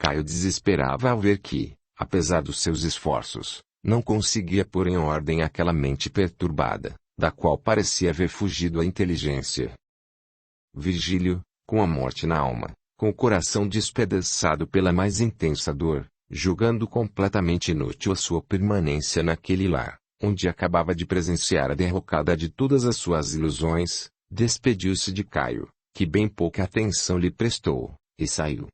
Caio desesperava ao ver que, apesar dos seus esforços, não conseguia pôr em ordem aquela mente perturbada, da qual parecia haver fugido a inteligência. Virgílio, com a morte na alma, com o coração despedaçado pela mais intensa dor, julgando completamente inútil a sua permanência naquele lar, onde acabava de presenciar a derrocada de todas as suas ilusões, despediu-se de Caio, que bem pouca atenção lhe prestou, e saiu.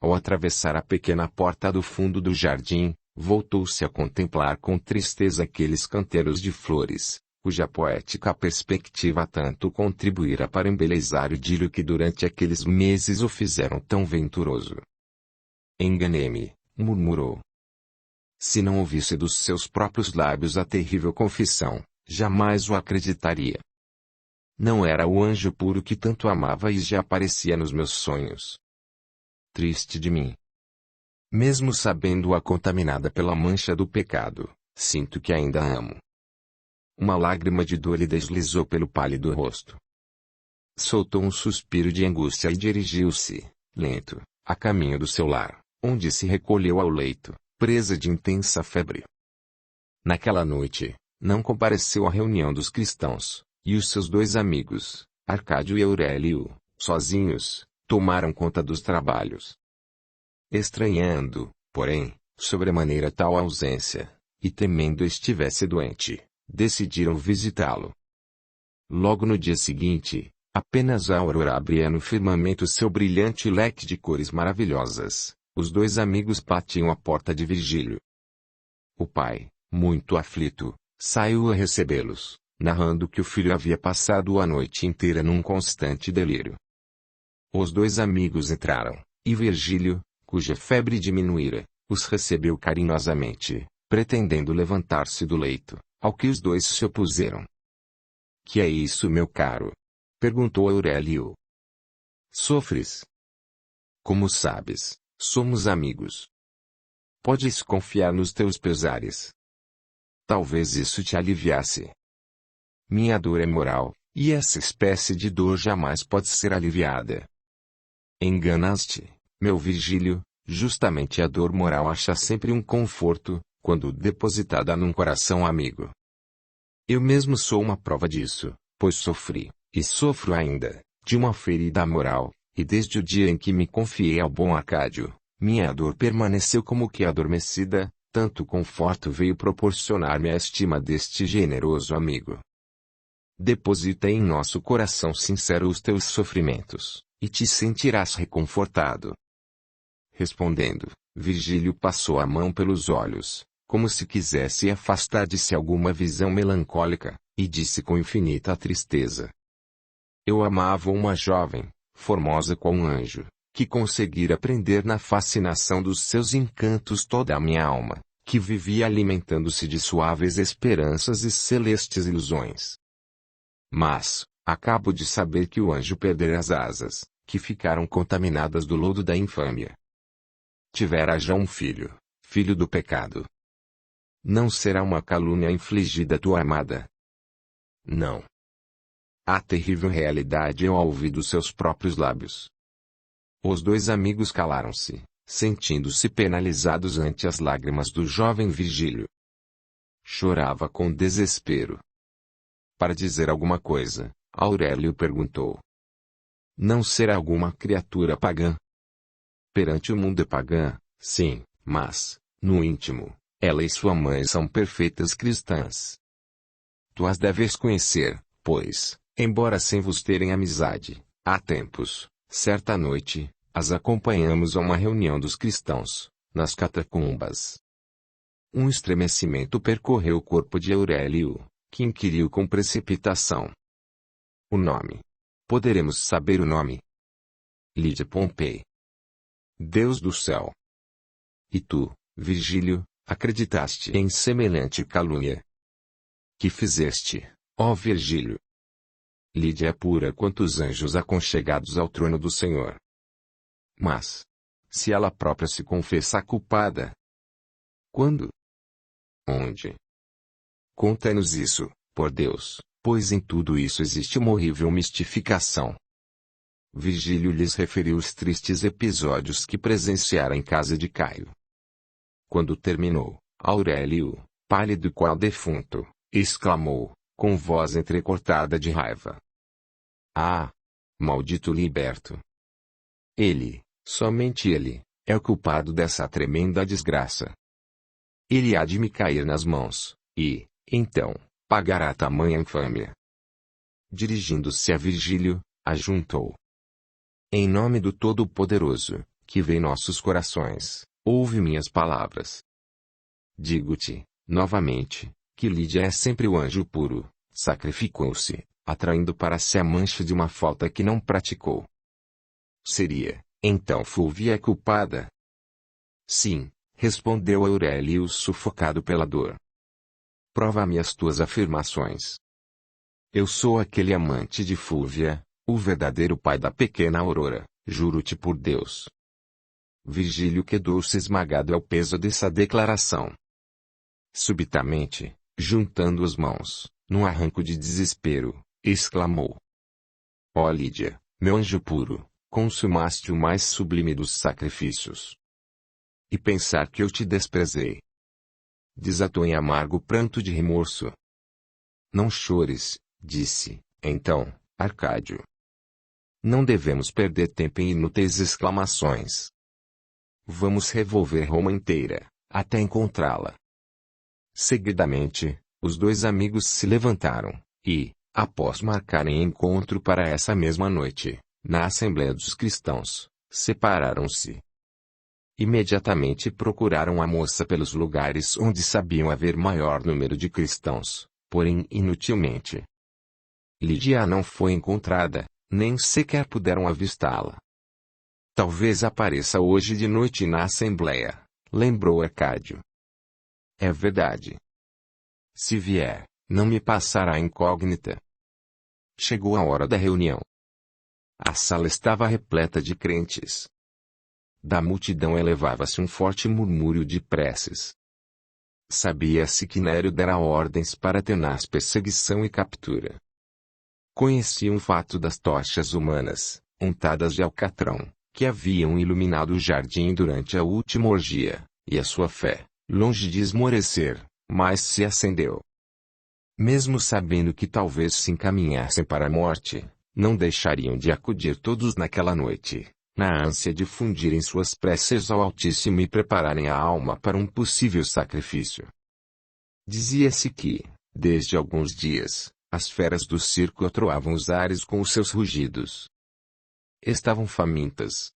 Ao atravessar a pequena porta do fundo do jardim, voltou-se a contemplar com tristeza aqueles canteiros de flores, cuja poética perspectiva tanto contribuíra para embelezar o idílio que durante aqueles meses o fizeram tão venturoso. Enganei-me, murmurou. Se não ouvisse dos seus próprios lábios a terrível confissão, jamais o acreditaria. Não era o anjo puro que tanto amava e já aparecia nos meus sonhos. Triste de mim. Mesmo sabendo-a contaminada pela mancha do pecado, sinto que ainda a amo. Uma lágrima de dor lhe deslizou pelo pálido rosto. Soltou um suspiro de angústia e dirigiu-se, lento, a caminho do seu lar, onde se recolheu ao leito, presa de intensa febre. Naquela noite, não compareceu à reunião dos cristãos, e os seus dois amigos, Arcádio e Aurélio, sozinhos, tomaram conta dos trabalhos. Estranhando, porém, sobremaneira tal ausência, e temendo estivesse doente, decidiram visitá-lo. Logo no dia seguinte, apenas a aurora abria no firmamento seu brilhante leque de cores maravilhosas, os dois amigos batiam à porta de Virgílio. O pai, muito aflito, saiu a recebê-los, narrando que o filho havia passado a noite inteira num constante delírio. Os dois amigos entraram, e Virgílio, cuja febre diminuíra, os recebeu carinhosamente, pretendendo levantar-se do leito, ao que os dois se opuseram. Que é isso, meu caro? Perguntou Aurélio. Sofres? Como sabes, somos amigos. Podes confiar nos teus pesares. Talvez isso te aliviasse. Minha dor é moral, e essa espécie de dor jamais pode ser aliviada. Enganaste, meu Virgílio, justamente a dor moral acha sempre um conforto, quando depositada num coração amigo. Eu mesmo sou uma prova disso, pois sofri, e sofro ainda, de uma ferida moral, e desde o dia em que me confiei ao bom Arcádio, minha dor permaneceu como que adormecida, tanto conforto veio proporcionar-me a estima deste generoso amigo. Deposita em nosso coração sincero os teus sofrimentos, e te sentirás reconfortado. Respondendo, Virgílio passou a mão pelos olhos, como se quisesse afastar de si alguma visão melancólica, e disse com infinita tristeza. Eu amava uma jovem, formosa como um anjo, que conseguira prender na fascinação dos seus encantos toda a minha alma, que vivia alimentando-se de suaves esperanças e celestes ilusões. Mas, acabo de saber que o anjo perdera as asas, que ficaram contaminadas do lodo da infâmia. Tivera já um filho, filho do pecado. Não será uma calúnia infligida à tua amada? Não. A terrível realidade eu a ouvi dos seus próprios lábios. Os dois amigos calaram-se, sentindo-se penalizados ante as lágrimas do jovem Virgílio. Chorava com desespero. Para dizer alguma coisa, Aurélio perguntou. Não será alguma criatura pagã? Perante o mundo é pagã, sim, mas, no íntimo, ela e sua mãe são perfeitas cristãs. Tu as deves conhecer, pois, embora sem vos terem amizade, há tempos, certa noite, as acompanhamos a uma reunião dos cristãos, nas catacumbas. Um estremecimento percorreu o corpo de Aurélio, que inquiriu com precipitação. O nome. Poderemos saber o nome? Lídia Pompei. Deus do céu. E tu, Virgílio, acreditaste em semelhante calúnia? Que fizeste, ó Virgílio? Lídia é pura quanto os anjos aconchegados ao trono do Senhor. Mas, se ela própria se confessa culpada? Quando? Onde? Conta-nos isso, por Deus, pois em tudo isso existe uma horrível mistificação. Virgílio lhes referiu os tristes episódios que presenciara em casa de Caio. Quando terminou, Aurélio, pálido qual defunto, exclamou, com voz entrecortada de raiva: "Ah! Maldito liberto! Ele, somente ele, é o culpado dessa tremenda desgraça. Ele há de me cair nas mãos, e, então, pagará tamanha infâmia." Dirigindo-se a Virgílio, ajuntou: "Em nome do Todo-Poderoso, que vê nossos corações, ouve minhas palavras. Digo-te, novamente, que Lídia é sempre o anjo puro, sacrificou-se, atraindo para si a mancha de uma falta que não praticou. Seria, então, Fúvia a culpada?" "Sim", respondeu Aurélio sufocado pela dor. "Prova-me as tuas afirmações." "Eu sou aquele amante de Fúvia, o verdadeiro pai da pequena Aurora, juro-te por Deus." Virgílio quedou-se esmagado ao peso dessa declaração. Subitamente, juntando as mãos, num arranco de desespero, exclamou: "Ó Lídia, meu anjo puro, consumaste o mais sublime dos sacrifícios. E pensar que eu te desprezei." Desatou em amargo pranto de remorso. "Não chores", disse, então, Arcádio. "Não devemos perder tempo em inúteis exclamações. Vamos revolver Roma inteira, até encontrá-la." Seguidamente, os dois amigos se levantaram, e, após marcarem encontro para essa mesma noite, na Assembleia dos Cristãos, separaram-se. Imediatamente procuraram a moça pelos lugares onde sabiam haver maior número de cristãos, porém inutilmente. Lídia não foi encontrada, nem sequer puderam avistá-la. "Talvez apareça hoje de noite na Assembleia", lembrou Arcádio. "É verdade. Se vier, não me passará incógnita." Chegou a hora da reunião. A sala estava repleta de crentes. Da multidão elevava-se um forte murmúrio de preces. Sabia-se que Nério dera ordens para tenaz perseguição e captura. Conheciam o fato das tochas humanas, untadas de alcatrão, que haviam iluminado o jardim durante a última orgia, e a sua fé, longe de esmorecer, mais se acendeu. Mesmo sabendo que talvez se encaminhassem para a morte, não deixariam de acudir todos naquela noite, na ânsia de fundirem suas preces ao Altíssimo e prepararem a alma para um possível sacrifício. Dizia-se que, desde alguns dias, as feras do circo atroavam os ares com os seus rugidos. Estavam famintas.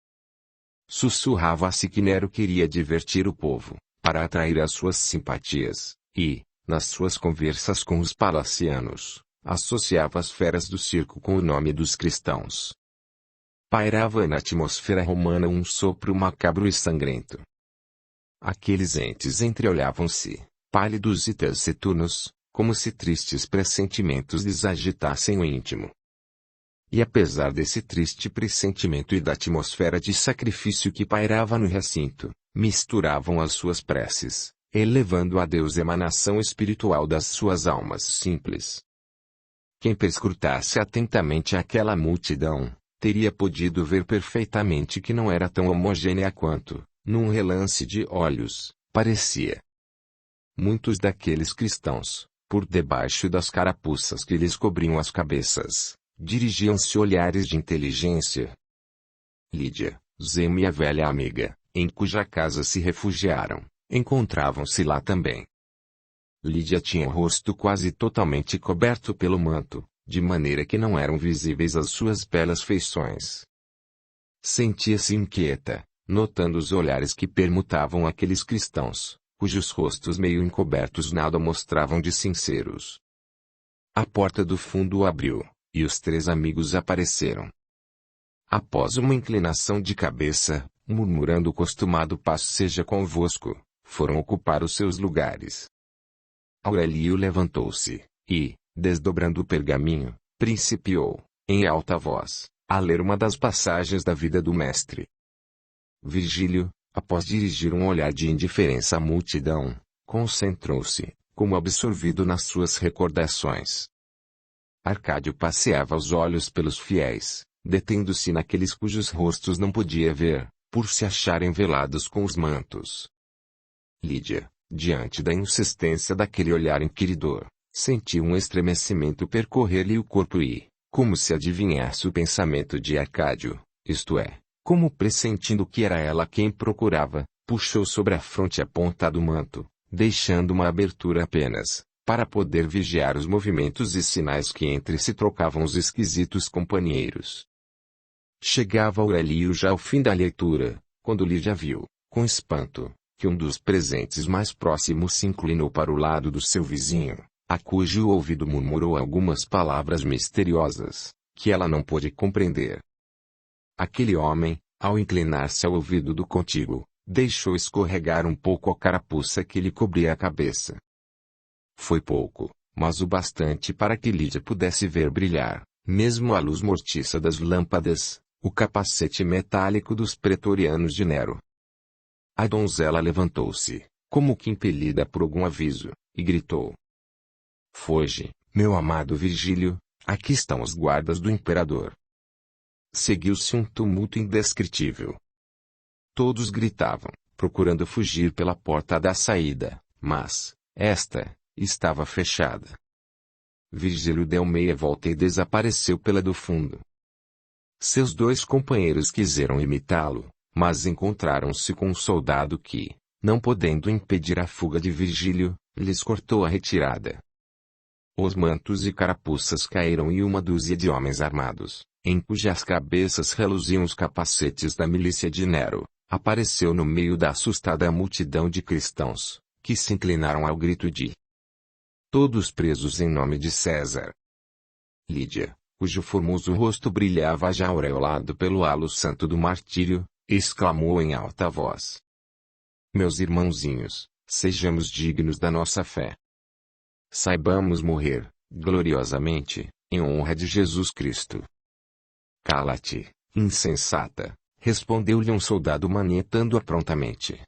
Sussurrava-se que Nero queria divertir o povo, para atrair as suas simpatias, e, nas suas conversas com os palacianos, associava as feras do circo com o nome dos cristãos. Pairava na atmosfera romana um sopro macabro e sangrento. Aqueles entes entreolhavam-se, pálidos e taciturnos, como se tristes pressentimentos lhes agitassem o íntimo. E apesar desse triste pressentimento e da atmosfera de sacrifício que pairava no recinto, misturavam as suas preces, elevando a Deus emanação espiritual das suas almas simples. Quem perscrutasse atentamente aquela multidão, teria podido ver perfeitamente que não era tão homogênea quanto, num relance de olhos, parecia. Muitos daqueles cristãos, por debaixo das carapuças que lhes cobriam as cabeças, dirigiam-se olhares de inteligência. Lídia, Zema e a velha amiga, em cuja casa se refugiaram, encontravam-se lá também. Lídia tinha o rosto quase totalmente coberto pelo manto, de maneira que não eram visíveis as suas belas feições. Sentia-se inquieta, notando os olhares que permutavam aqueles cristãos, cujos rostos meio encobertos nada mostravam de sinceros. A porta do fundo abriu, e os três amigos apareceram. Após uma inclinação de cabeça, murmurando o costumado "paz seja convosco", foram ocupar os seus lugares. Aurélio levantou-se, e, desdobrando o pergaminho, principiou, em alta voz, a ler uma das passagens da vida do mestre. Virgílio, após dirigir um olhar de indiferença à multidão, concentrou-se, como absorvido nas suas recordações. Arcádio passeava os olhos pelos fiéis, detendo-se naqueles cujos rostos não podia ver, por se acharem velados com os mantos. Lídia, diante da insistência daquele olhar inquiridor, sentiu um estremecimento percorrer-lhe o corpo e, como se adivinhasse o pensamento de Arcádio, isto é, como pressentindo que era ela quem procurava, puxou sobre a fronte a ponta do manto, deixando uma abertura apenas, para poder vigiar os movimentos e sinais que entre si trocavam os esquisitos companheiros. Chegava Aurélio já ao fim da leitura, quando Lídia viu, com espanto, que um dos presentes mais próximos se inclinou para o lado do seu vizinho, a cujo ouvido murmurou algumas palavras misteriosas, que ela não pôde compreender. Aquele homem, ao inclinar-se ao ouvido do contíguo, deixou escorregar um pouco a carapuça que lhe cobria a cabeça. Foi pouco, mas o bastante para que Lídia pudesse ver brilhar, mesmo à luz mortiça das lâmpadas, o capacete metálico dos pretorianos de Nero. A donzela levantou-se, como que impelida por algum aviso, e gritou: "Foge, meu amado Virgílio, aqui estão os guardas do imperador." Seguiu-se um tumulto indescritível. Todos gritavam, procurando fugir pela porta da saída, mas, esta, estava fechada. Virgílio deu meia volta e desapareceu pela do fundo. Seus dois companheiros quiseram imitá-lo, mas encontraram-se com um soldado que, não podendo impedir a fuga de Virgílio, lhes cortou a retirada. Os mantos e carapuças caíram e uma dúzia de homens armados, em cujas cabeças reluziam os capacetes da milícia de Nero, apareceu no meio da assustada multidão de cristãos, que se inclinaram ao grito de "Todos presos em nome de César." Lídia, cujo formoso rosto brilhava já aureolado pelo halo santo do martírio, exclamou em alta voz: "Meus irmãozinhos, sejamos dignos da nossa fé. Saibamos morrer, gloriosamente, em honra de Jesus Cristo." "Cala-te, insensata", respondeu-lhe um soldado manietando-a prontamente.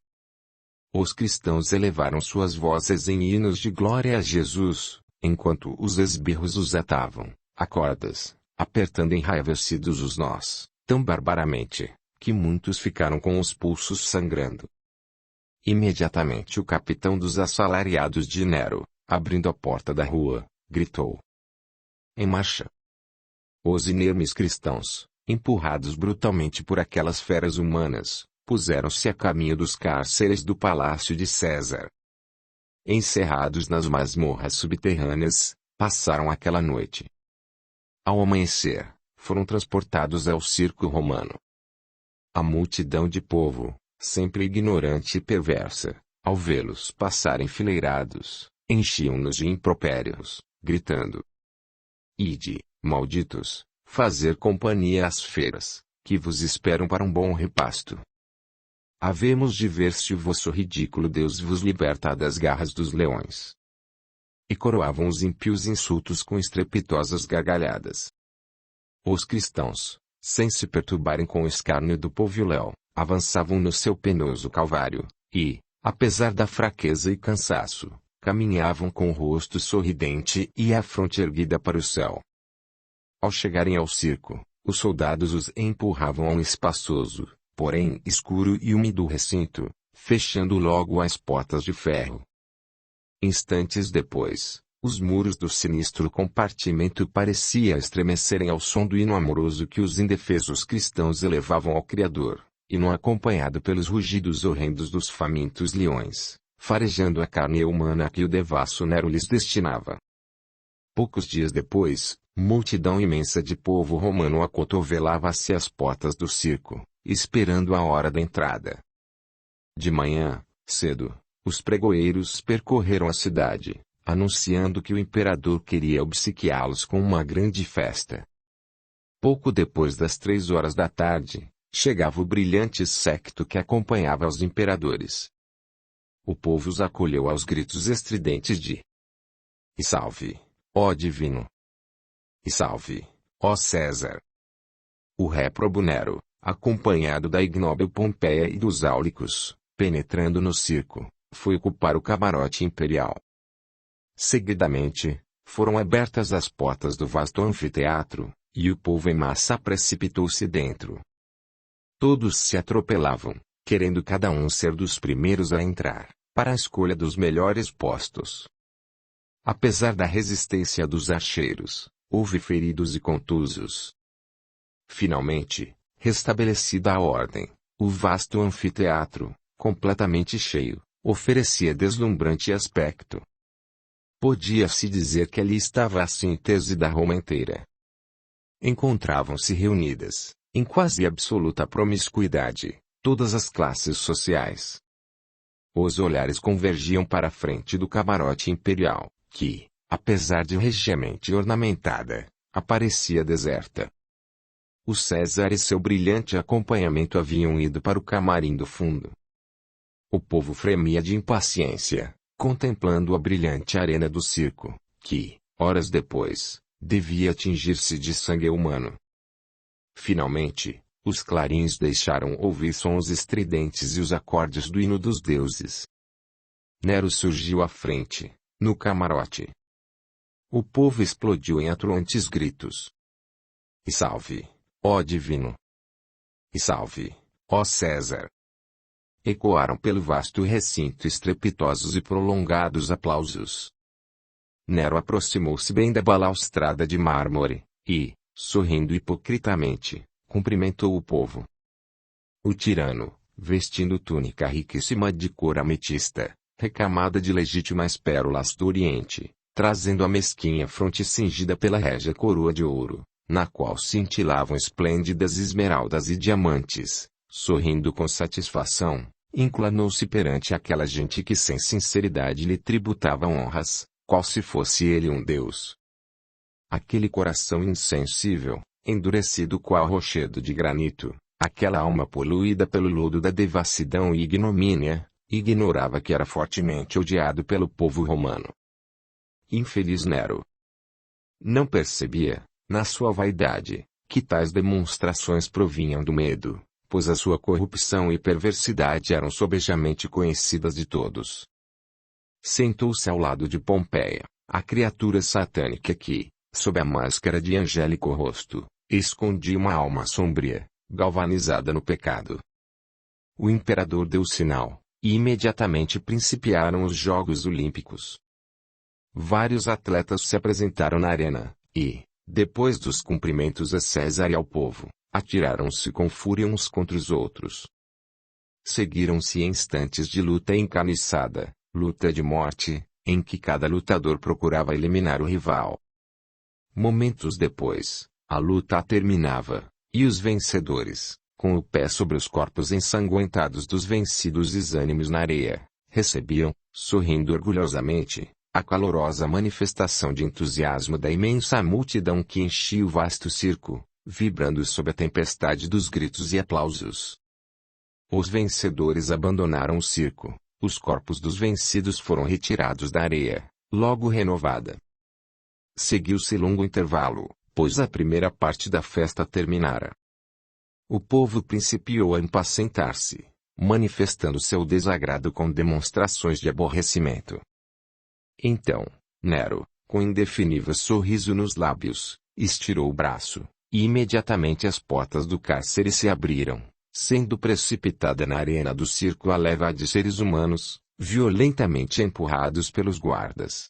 Os cristãos elevaram suas vozes em hinos de glória a Jesus, enquanto os esbirros os atavam, a cordas, apertando enraivecidos os nós, tão barbaramente, que muitos ficaram com os pulsos sangrando. Imediatamente o capitão dos assalariados de Nero, abrindo a porta da rua, gritou: "Em marcha!" Os inermes cristãos, empurrados brutalmente por aquelas feras humanas, puseram-se a caminho dos cárceres do palácio de César. Encerrados nas masmorras subterrâneas, passaram aquela noite. Ao amanhecer, foram transportados ao circo romano. A multidão de povo, sempre ignorante e perversa, ao vê-los passar enfileirados, enchiam-nos de impropérios, gritando: "Ide, malditos, fazer companhia às feras, que vos esperam para um bom repasto. Havemos de ver se o vosso ridículo Deus vos liberta das garras dos leões." E coroavam os ímpios insultos com estrepitosas gargalhadas. Os cristãos, sem se perturbarem com o escárnio do poviléu, avançavam no seu penoso calvário, e, apesar da fraqueza e cansaço, caminhavam com o rosto sorridente e a fronte erguida para o céu. Ao chegarem ao circo, os soldados os empurravam a um espaçoso, porém escuro e úmido recinto, fechando logo as portas de ferro. Instantes depois, os muros do sinistro compartimento parecia estremecerem ao som do hino amoroso que os indefesos cristãos elevavam ao Criador, hino acompanhado pelos rugidos horrendos dos famintos leões, farejando a carne humana que o devasso Nero lhes destinava. Poucos dias depois, multidão imensa de povo romano acotovelava-se às portas do circo, esperando a hora da entrada. De manhã, cedo, os pregoeiros percorreram a cidade, anunciando que o imperador queria obsequiá-los com uma grande festa. Pouco depois das 3 horas da tarde, chegava o brilhante séquito que acompanhava os imperadores. O povo os acolheu aos gritos estridentes de "E salve, ó divino! E salve, ó César!" O réprobo Nero, acompanhado da ignóbil Pompeia e dos áulicos, penetrando no circo, foi ocupar o camarote imperial. Seguidamente, foram abertas as portas do vasto anfiteatro, e o povo em massa precipitou-se dentro. Todos se atropelavam, querendo cada um ser dos primeiros a entrar, para a escolha dos melhores postos. Apesar da resistência dos archeiros, houve feridos e contusos. Finalmente, restabelecida a ordem, o vasto anfiteatro, completamente cheio, oferecia deslumbrante aspecto. Podia-se dizer que ali estava a síntese da Roma inteira. Encontravam-se reunidas, em quase absoluta promiscuidade, todas as classes sociais. Os olhares convergiam para a frente do camarote imperial, que, apesar de regiamente ornamentada, aparecia deserta. O César e seu brilhante acompanhamento haviam ido para o camarim do fundo. O povo fremia de impaciência, contemplando a brilhante arena do circo, que, horas depois, devia tingir-se de sangue humano. Finalmente, os clarins deixaram ouvir sons estridentes e os acordes do hino dos deuses. Nero surgiu à frente, no camarote. O povo explodiu em atroantes gritos. E salve, ó divino! E salve, ó César! Ecoaram pelo vasto recinto estrepitosos e prolongados aplausos. Nero aproximou-se bem da balaustrada de mármore, e, sorrindo hipocritamente, cumprimentou o povo. O tirano, vestindo túnica riquíssima de cor ametista, recamada de legítimas pérolas do Oriente, trazendo a mesquinha fronte cingida pela régia coroa de ouro, na qual cintilavam esplêndidas esmeraldas e diamantes, sorrindo com satisfação, inclinou-se perante aquela gente que sem sinceridade lhe tributava honras, qual se fosse ele um deus. Aquele coração insensível, endurecido qual rochedo de granito, aquela alma poluída pelo lodo da devassidão e ignomínia, ignorava que era fortemente odiado pelo povo romano. Infeliz Nero! Não percebia, na sua vaidade, que tais demonstrações provinham do medo, pois a sua corrupção e perversidade eram sobejamente conhecidas de todos. Sentou-se ao lado de Pompeia, a criatura satânica que, sob a máscara de angélico rosto, escondia uma alma sombria, galvanizada no pecado. O imperador deu sinal, e imediatamente principiaram os Jogos Olímpicos. Vários atletas se apresentaram na arena, e, depois dos cumprimentos a César e ao povo, atiraram-se com fúria uns contra os outros. Seguiram-se instantes de luta encaniçada, luta de morte, em que cada lutador procurava eliminar o rival. Momentos depois, a luta terminava, e os vencedores, com o pé sobre os corpos ensanguentados dos vencidos exânimes na areia, recebiam, sorrindo orgulhosamente, a calorosa manifestação de entusiasmo da imensa multidão que enchia o vasto circo, vibrando sob a tempestade dos gritos e aplausos. Os vencedores abandonaram o circo, os corpos dos vencidos foram retirados da areia, logo renovada. Seguiu-se longo intervalo, pois a primeira parte da festa terminara. O povo principiou a impacientar-se, manifestando seu desagrado com demonstrações de aborrecimento. Então, Nero, com indefinível sorriso nos lábios, estirou o braço, e imediatamente as portas do cárcere se abriram, sendo precipitada na arena do circo a leva de seres humanos, violentamente empurrados pelos guardas.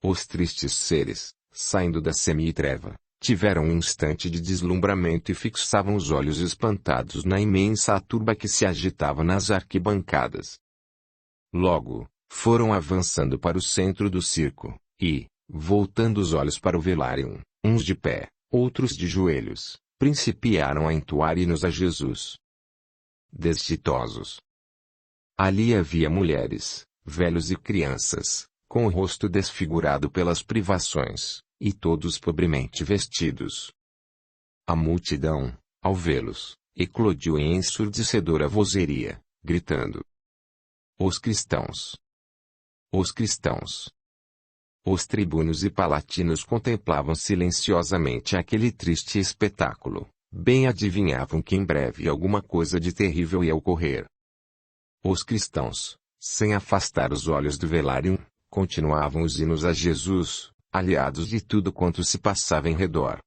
Os tristes seres, saindo da semi-treva, tiveram um instante de deslumbramento e fixavam os olhos espantados na imensa turba que se agitava nas arquibancadas. Logo, foram avançando para o centro do circo, e, voltando os olhos para o velário, uns de pé, outros de joelhos, principiaram a entoar hinos a Jesus. Desditosos. Ali havia mulheres, velhos e crianças, com o rosto desfigurado pelas privações, e todos pobremente vestidos. A multidão, ao vê-los, eclodiu em ensurdecedora vozeria, gritando: Os cristãos! Os cristãos! Os tribunos e palatinos contemplavam silenciosamente aquele triste espetáculo, bem adivinhavam que em breve alguma coisa de terrível ia ocorrer. Os cristãos, sem afastar os olhos do velário, continuavam os hinos a Jesus, aliados de tudo quanto se passava em redor.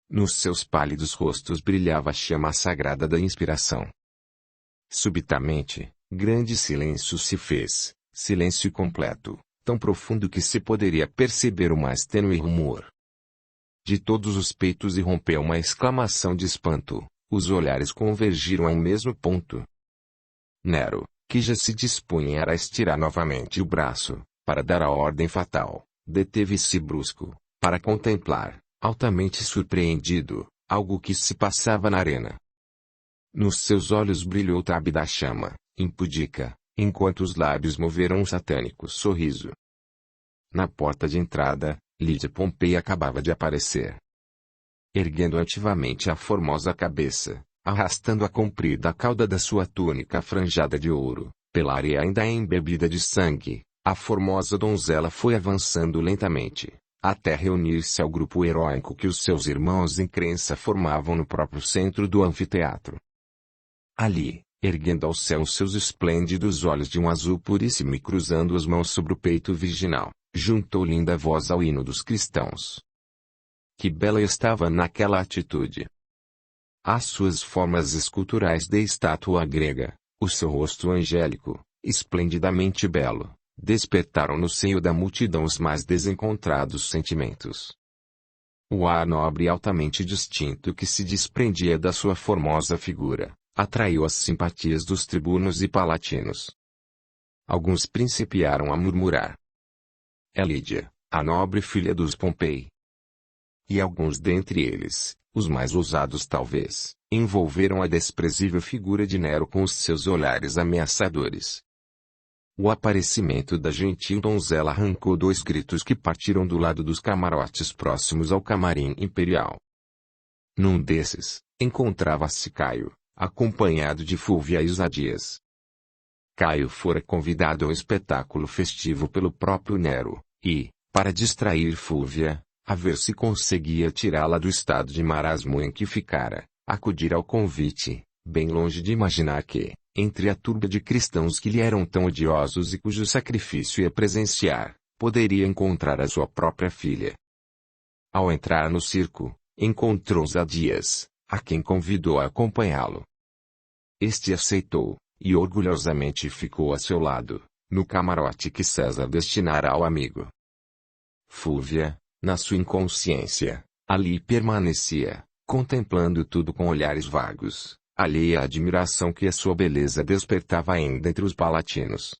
Nos seus pálidos rostos brilhava a chama sagrada da inspiração. Subitamente, grande silêncio se fez, silêncio completo, tão profundo que se poderia perceber o mais tênue rumor. De todos os peitos irrompeu uma exclamação de espanto, os olhares convergiram a um mesmo ponto. Nero, que já se dispunha a estirar novamente o braço, para dar a ordem fatal, deteve-se brusco, para contemplar, altamente surpreendido, algo que se passava na arena. Nos seus olhos brilhou o tabe da chama, impudica, enquanto os lábios moveram um satânico sorriso. Na porta de entrada, Lídia Pompei acabava de aparecer. Erguendo ativamente a formosa cabeça, arrastando a comprida cauda da sua túnica franjada de ouro, pela areia ainda embebida de sangue, a formosa donzela foi avançando lentamente, até reunir-se ao grupo heróico que os seus irmãos em crença formavam no próprio centro do anfiteatro. Ali, erguendo ao céu os seus esplêndidos olhos de um azul puríssimo e cruzando as mãos sobre o peito virginal, juntou linda voz ao hino dos cristãos. Que bela estava naquela atitude! As suas formas esculturais de estátua grega, o seu rosto angélico, esplendidamente belo, despertaram no seio da multidão os mais desencontrados sentimentos. O ar nobre e altamente distinto que se desprendia da sua formosa figura, atraiu as simpatias dos tribunos e palatinos. Alguns principiaram a murmurar: é Lídia, a nobre filha dos Pompei. E alguns dentre eles, os mais ousados talvez, envolveram a desprezível figura de Nero com os seus olhares ameaçadores. O aparecimento da gentil donzela arrancou 2 gritos que partiram do lado dos camarotes próximos ao camarim imperial. Num desses, encontrava-se Caio, acompanhado de Fúvia e Isadias. Caio fora convidado ao espetáculo festivo pelo próprio Nero, e, para distrair Fúvia, a ver se conseguia tirá-la do estado de marasmo em que ficara, acudir ao convite, bem longe de imaginar que, entre a turba de cristãos que lhe eram tão odiosos e cujo sacrifício ia presenciar, poderia encontrar a sua própria filha. Ao entrar no circo, encontrou Isadias, a quem convidou a acompanhá-lo. Este aceitou, e orgulhosamente ficou a seu lado, no camarote que César destinara ao amigo. Fúvia, na sua inconsciência, ali permanecia, contemplando tudo com olhares vagos, alheia à admiração que a sua beleza despertava ainda entre os palatinos.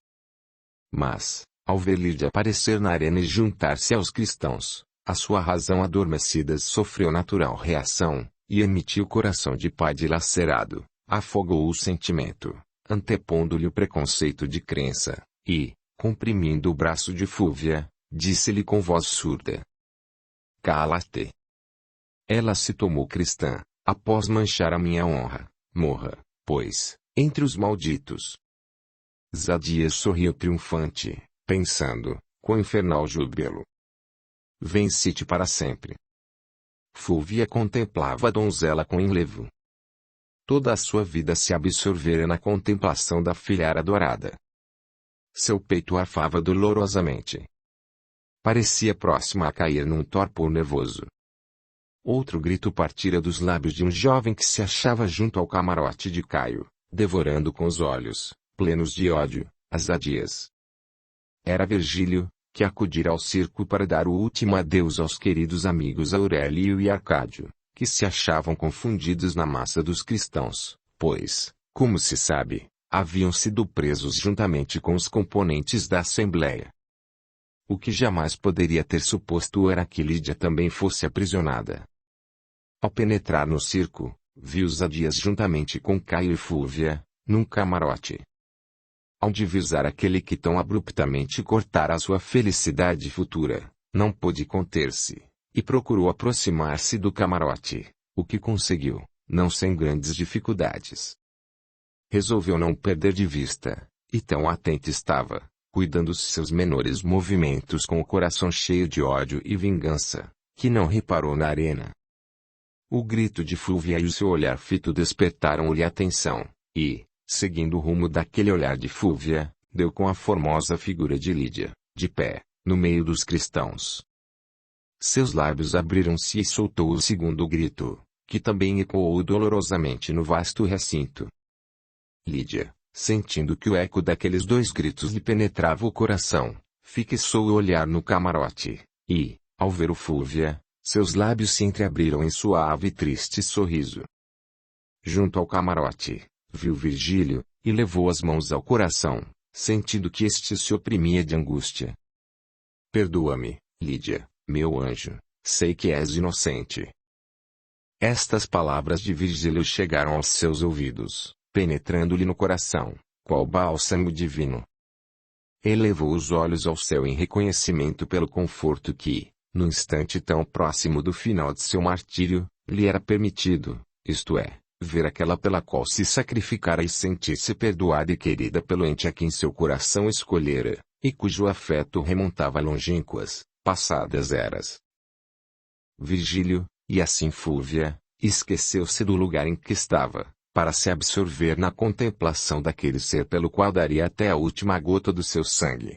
Mas, ao ver Lídia aparecer na arena e juntar-se aos cristãos, a sua razão adormecida sofreu natural reação, e emitiu coração de pai dilacerado, afogou o sentimento, antepondo-lhe o preconceito de crença, e, comprimindo o braço de Fúvia, disse-lhe com voz surda: cala-te. Ela se tomou cristã, após manchar a minha honra, morra, pois, entre os malditos. Isadias sorriu triunfante, pensando, com infernal júbilo: venci-te para sempre. Fúvia contemplava a donzela com enlevo. Toda a sua vida se absorvera na contemplação da filhara adorada. Seu peito arfava dolorosamente. Parecia próxima a cair num torpor nervoso. Outro grito partira dos lábios de um jovem que se achava junto ao camarote de Caio, devorando com os olhos, plenos de ódio, as Isadias. Era Virgílio, que acudira ao circo para dar o último adeus aos queridos amigos Aurélio e Arcádio, que se achavam confundidos na massa dos cristãos, pois, como se sabe, haviam sido presos juntamente com os componentes da Assembleia. O que jamais poderia ter suposto era que Lídia também fosse aprisionada. Ao penetrar no circo, viu Isadias juntamente com Caio e Fúvia, num camarote. Ao divisar aquele que tão abruptamente cortara a sua felicidade futura, não pôde conter-se, e procurou aproximar-se do camarote, o que conseguiu, não sem grandes dificuldades. Resolveu não perder de vista, e tão atento estava, cuidando dos seus menores movimentos com o coração cheio de ódio e vingança, que não reparou na arena. O grito de Fúvia e o seu olhar fito despertaram-lhe a atenção, e, seguindo o rumo daquele olhar de Fúvia, deu com a formosa figura de Lídia, de pé, no meio dos cristãos. Seus lábios abriram-se e soltou o segundo grito, que também ecoou dolorosamente no vasto recinto. Lídia, sentindo que o eco daqueles dois gritos lhe penetrava o coração, fixou o olhar no camarote, e, ao ver o Fúvia, seus lábios se entreabriram em suave e triste sorriso. Junto ao camarote, viu Virgílio, e levou as mãos ao coração, sentindo que este se oprimia de angústia. Perdoa-me, Lídia, meu anjo, sei que és inocente. Estas palavras de Virgílio chegaram aos seus ouvidos, penetrando-lhe no coração, qual bálsamo divino. Elevou os olhos ao céu em reconhecimento pelo conforto que, no instante tão próximo do final de seu martírio, lhe era permitido, isto é, ver aquela pela qual se sacrificara e sentir-se perdoada e querida pelo ente a quem seu coração escolhera, e cujo afeto remontava a longínquas, passadas eras. Virgílio, e assim Fúvia, esqueceu-se do lugar em que estava, para se absorver na contemplação daquele ser pelo qual daria até a última gota do seu sangue.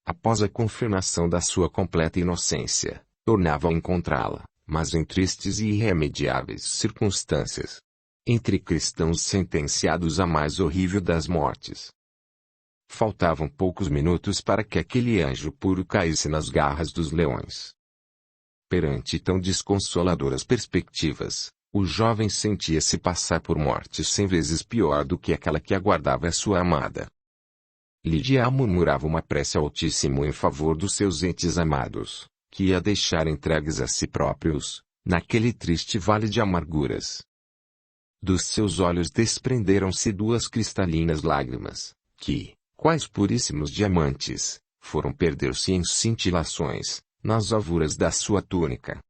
Após a confirmação da sua completa inocência, tornavam a encontrá-la, mas em tristes e irremediáveis circunstâncias. Entre cristãos sentenciados à mais horrível das mortes. Faltavam poucos minutos para que aquele anjo puro caísse nas garras dos leões. Perante tão desconsoladoras perspectivas, o jovem sentia-se passar por morte 100 vezes pior do que aquela que aguardava a sua amada. Lídia murmurava uma prece ao Altíssimo em favor dos seus entes amados, que ia deixar entregues a si próprios, naquele triste vale de amarguras. Dos seus olhos desprenderam-se duas cristalinas lágrimas, que, quais puríssimos diamantes, foram perder-se em cintilações, nas alvuras da sua túnica.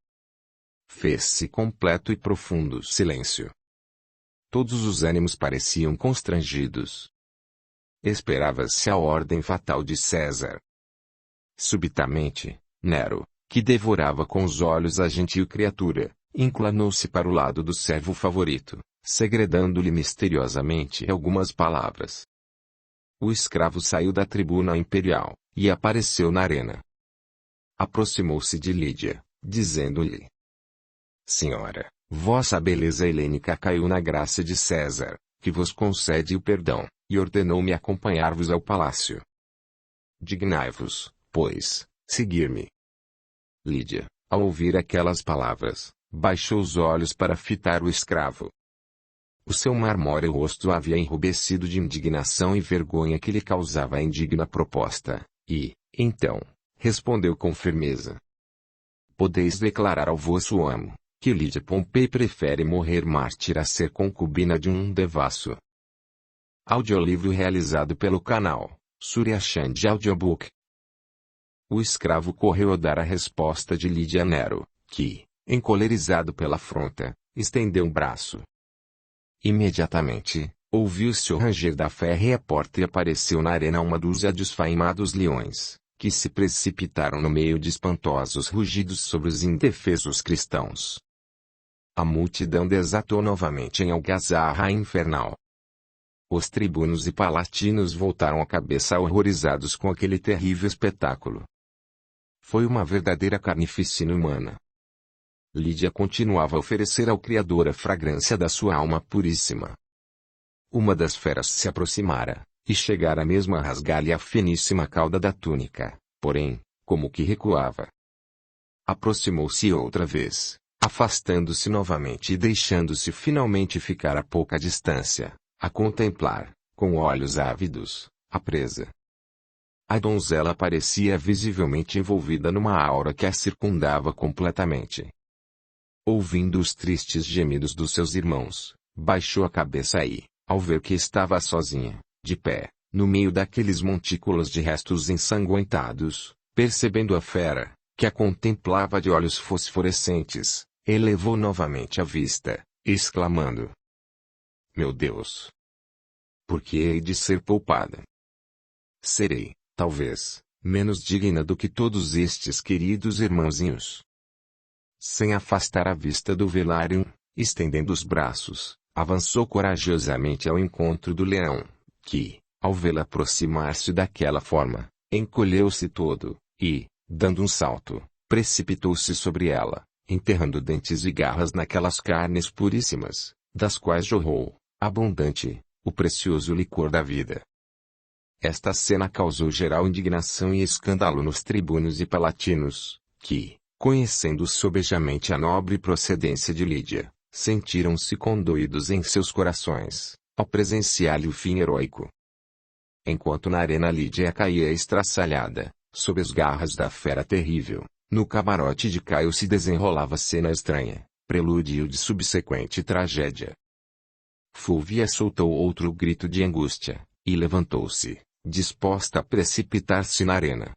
Fez-se completo e profundo silêncio. Todos os ânimos pareciam constrangidos. Esperava-se a ordem fatal de César. Subitamente, Nero, que devorava com os olhos a gentil criatura, inclinou-se para o lado do servo favorito, segredando-lhe misteriosamente algumas palavras. O escravo saiu da tribuna imperial, e apareceu na arena. Aproximou-se de Lídia, dizendo-lhe: Senhora, vossa beleza helênica caiu na graça de César, que vos concede o perdão, e ordenou-me acompanhar-vos ao palácio. Dignai-vos, pois, seguir-me. Lídia, ao ouvir aquelas palavras, baixou os olhos para fitar o escravo. O seu marmóreo rosto havia enrubescido de indignação e vergonha que lhe causava a indigna proposta, e, então, respondeu com firmeza: Podeis declarar ao vosso amo, que Lídia Pompei prefere morrer mártir a ser concubina de um devasso. Audiolivro realizado pelo canal Surya Chand Audiobook. O escravo correu a dar a resposta de Lídia a Nero, que, encolerizado pela afronta, estendeu um braço. Imediatamente, ouviu-se o ranger da férrea porta e apareceu na arena uma dúzia de esfaimados leões, que se precipitaram no meio de espantosos rugidos sobre os indefesos cristãos. A multidão desatou novamente em algazarra infernal. Os tribunos e palatinos voltaram a cabeça horrorizados com aquele terrível espetáculo. Foi uma verdadeira carnificina humana. Lídia continuava a oferecer ao Criador a fragrância da sua alma puríssima. Uma das feras se aproximara, e chegara mesmo a rasgar-lhe a finíssima cauda da túnica, porém, como que recuava. Aproximou-se outra vez, afastando-se novamente e deixando-se finalmente ficar a pouca distância, a contemplar, com olhos ávidos, a presa. A donzela parecia visivelmente envolvida numa aura que a circundava completamente. Ouvindo os tristes gemidos dos seus irmãos, baixou a cabeça e, ao ver que estava sozinha, de pé, no meio daqueles montículos de restos ensanguentados, percebendo a fera, que a contemplava de olhos fosforescentes, elevou novamente a vista, exclamando: Meu Deus! Por que hei de ser poupada? Serei, talvez, menos digna do que todos estes queridos irmãozinhos. Sem afastar a vista do velário, estendendo os braços, avançou corajosamente ao encontro do leão, que, ao vê-la aproximar-se daquela forma, encolheu-se todo, e, dando um salto, precipitou-se sobre ela, enterrando dentes e garras naquelas carnes puríssimas, das quais jorrou, abundante, o precioso licor da vida. Esta cena causou geral indignação e escândalo nos tribunos e palatinos, que, conhecendo sobejamente a nobre procedência de Lídia, sentiram-se condoídos em seus corações, ao presenciar-lhe o fim heróico. Enquanto na arena Lídia caía estraçalhada, sob as garras da fera terrível, no camarote de Caio se desenrolava cena estranha, prelúdio de subsequente tragédia. Fúvia soltou outro grito de angústia, e levantou-se, disposta a precipitar-se na arena.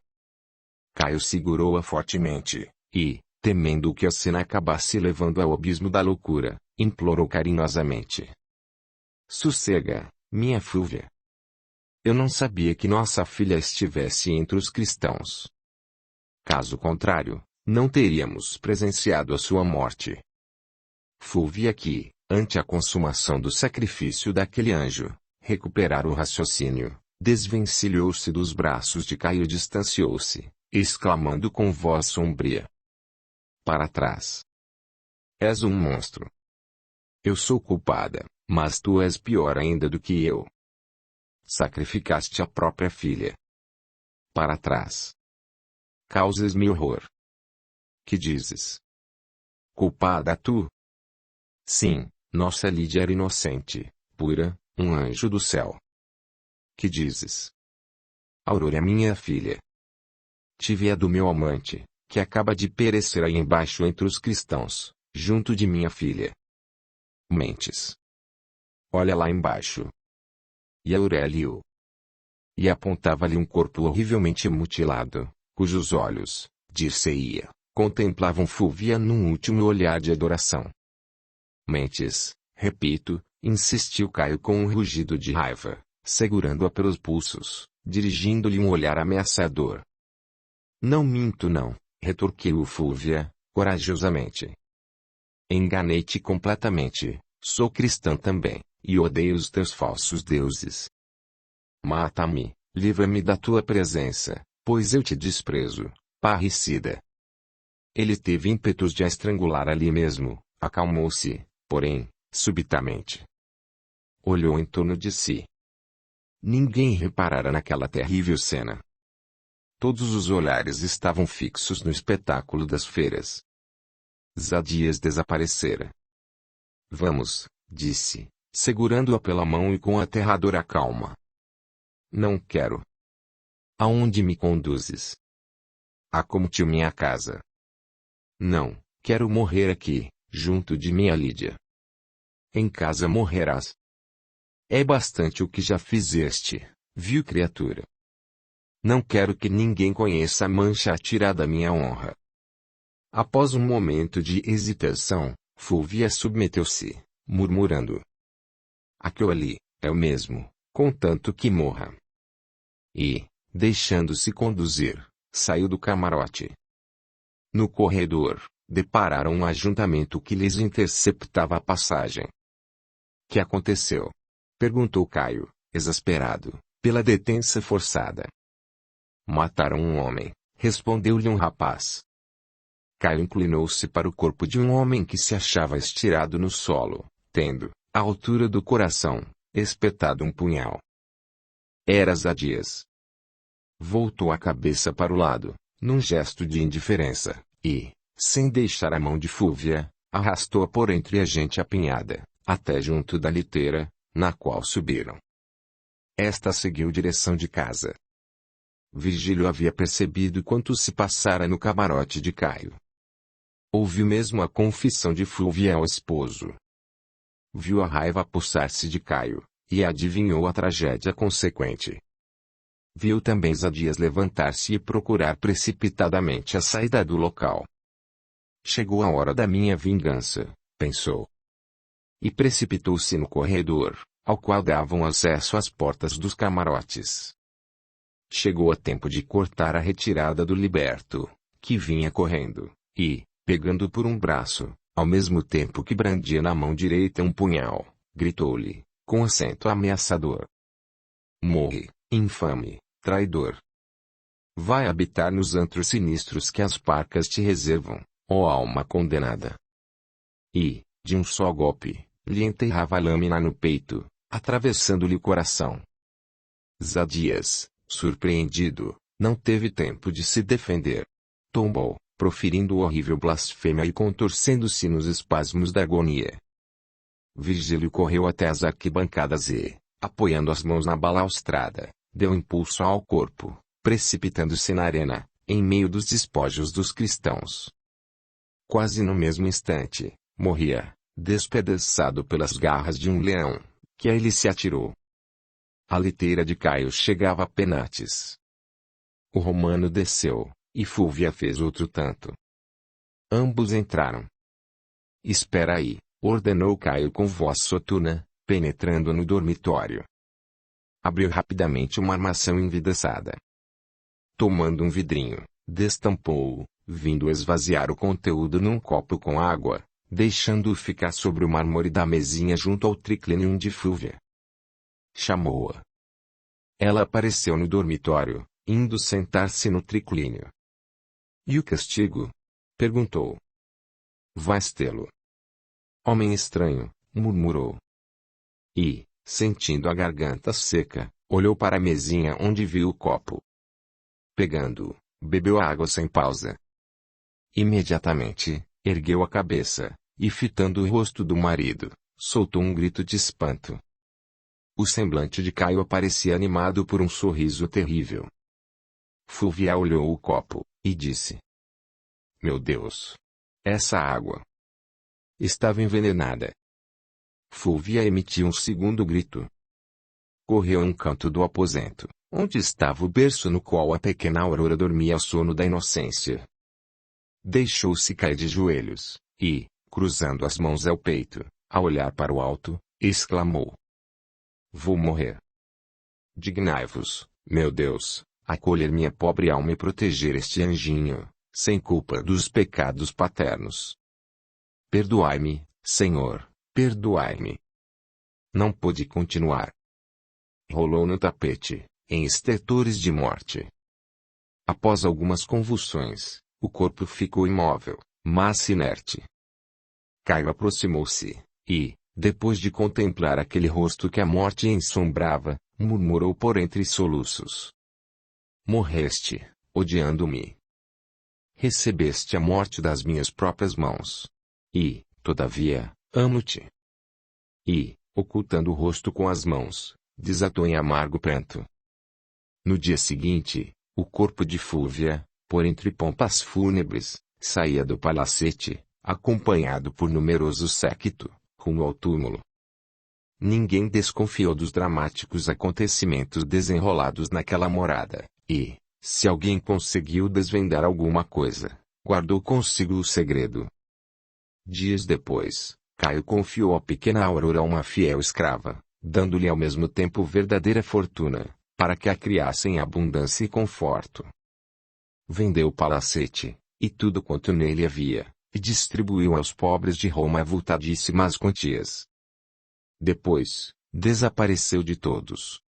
Caio segurou-a fortemente, e, temendo que a cena acabasse levando ao abismo da loucura, implorou carinhosamente: "Sossega, minha Fúvia. Eu não sabia que nossa filha estivesse entre os cristãos. Caso contrário, não teríamos presenciado a sua morte." Fúvia, que, ante a consumação do sacrifício daquele anjo, recuperara o raciocínio, desvencilhou-se dos braços de Caio e distanciou-se, exclamando com voz sombria: "Para trás. És um monstro. Eu sou culpada, mas tu és pior ainda do que eu. Sacrificaste a própria filha. Para trás. Causas-me horror. Que dizes? Culpada tu? Sim, nossa Lídia era inocente, pura, um anjo do céu. Que dizes? Aurora é minha filha. Tive a do meu amante, que acaba de perecer aí embaixo entre os cristãos, junto de minha filha. Mentes. Olha lá embaixo." E Aurélio. E apontava-lhe um corpo horrivelmente mutilado, cujos olhos, dir-se-ia, contemplavam Fúvia num último olhar de adoração. "Mentes, repito", insistiu Caio com um rugido de raiva, segurando-a pelos pulsos, dirigindo-lhe um olhar ameaçador. "Não minto não", retorquiu Fúvia, corajosamente. "Enganei-te completamente, sou cristã também, e odeio os teus falsos deuses. Mata-me, livra-me da tua presença, pois eu te desprezo, parricida." Ele teve ímpetos de a estrangular ali mesmo, acalmou-se, porém, subitamente. Olhou em torno de si. Ninguém reparara naquela terrível cena. Todos os olhares estavam fixos no espetáculo das feiras. Zadias desaparecera. "Vamos", disse, segurando-a pela mão e com aterradora calma. "Não quero." "Aonde me conduzes?" "A como te minha casa." "Não, quero morrer aqui, junto de minha Lídia." "Em casa morrerás." "É bastante o que já fizeste, vil criatura." "Não quero que ninguém conheça a mancha atirada à minha honra." Após um momento de hesitação, Fúvia submeteu-se, murmurando: "Aquele ali, é o mesmo, contanto que morra." E, deixando-se conduzir, saiu do camarote. No corredor, depararam um ajuntamento que lhes interceptava a passagem. "Que aconteceu?" perguntou Caio, exasperado, pela detença forçada. "Mataram um homem", respondeu-lhe um rapaz. Caio inclinou-se para o corpo de um homem que se achava estirado no solo, tendo, à altura do coração, espetado um punhal. Era Zadias. Voltou a cabeça para o lado, num gesto de indiferença, e, sem deixar a mão de Fúvia, arrastou-a por entre a gente apinhada, até junto da liteira, na qual subiram. Esta seguiu direção de casa. Virgílio havia percebido quanto se passara no camarote de Caio. Ouviu mesmo a confissão de Fúvia ao esposo. Viu a raiva apossar-se de Caio, e adivinhou a tragédia consequente. Viu também Zadias levantar-se e procurar precipitadamente a saída do local. Chegou a hora da minha vingança, pensou. E precipitou-se no corredor, ao qual davam acesso às portas dos camarotes. Chegou a tempo de cortar a retirada do liberto, que vinha correndo, e, pegando por um braço, ao mesmo tempo que brandia na mão direita um punhal, gritou-lhe, com acento ameaçador: "Morre, infame, traidor!" vai habitar nos antros sinistros que as parcas te reservam, ó alma condenada. E, de um só golpe, lhe enterrava a lâmina no peito, atravessando-lhe o coração. Zadias, surpreendido, não teve tempo de se defender. Tombou, proferindo horrível blasfêmia e contorcendo-se nos espasmos da agonia. Virgílio correu até as arquibancadas e, apoiando as mãos na balaustrada, deu impulso ao corpo, precipitando-se na arena, em meio dos despojos dos cristãos. Quase no mesmo instante, morria, despedaçado pelas garras de um leão, que a ele se atirou. A liteira de Caio chegava a penates. O romano desceu, e Fúvia fez outro tanto. Ambos entraram. Espera aí, ordenou Caio com voz soturna, penetrando no dormitório. Abriu rapidamente uma armação envidraçada. Tomando um vidrinho, destampou-o, vindo esvaziar o conteúdo num copo com água, deixando-o ficar sobre o mármore da mesinha junto ao triclinium de Fúvia. Chamou-a. Ela apareceu no dormitório, indo sentar-se no triclínio. E o castigo? Perguntou. Vais tê-lo. Homem estranho, murmurou. E, sentindo a garganta seca, olhou para a mesinha onde viu o copo. Pegando-o, bebeu a água sem pausa. Imediatamente, ergueu a cabeça, e fitando o rosto do marido, soltou um grito de espanto. O semblante de Caio parecia animado por um sorriso terrível. Fúvia olhou o copo, e disse. Meu Deus! Essa água estava envenenada. Fúvia emitiu um segundo grito. Correu a um canto do aposento, onde estava o berço no qual a pequena Aurora dormia ao sono da inocência. Deixou-se cair de joelhos, e, cruzando as mãos ao peito, a olhar para o alto, exclamou. Vou morrer. Dignai-vos, meu Deus, acolher minha pobre alma e proteger este anjinho, sem culpa dos pecados paternos. Perdoai-me, Senhor, perdoai-me. Não pôde continuar. Rolou no tapete, em estertores de morte. Após algumas convulsões, o corpo ficou imóvel, mas inerte. Caio aproximou-se, e, depois de contemplar aquele rosto que a morte ensombrava, murmurou por entre soluços. Morreste, odiando-me. Recebeste a morte das minhas próprias mãos. E, todavia, amo-te. E, ocultando o rosto com as mãos, desatou em amargo pranto. No dia seguinte, o corpo de Fúvia, por entre pompas fúnebres, saía do palacete, acompanhado por numeroso séquito, rumo ao túmulo. Ninguém desconfiou dos dramáticos acontecimentos desenrolados naquela morada, e, se alguém conseguiu desvendar alguma coisa, guardou consigo o segredo. Dias depois, Caio confiou a pequena Aurora a uma fiel escrava, dando-lhe ao mesmo tempo verdadeira fortuna, para que a criasse em abundância e conforto. Vendeu o palacete, e tudo quanto nele havia, e distribuiu aos pobres de Roma avultadíssimas quantias. Depois, desapareceu de todos.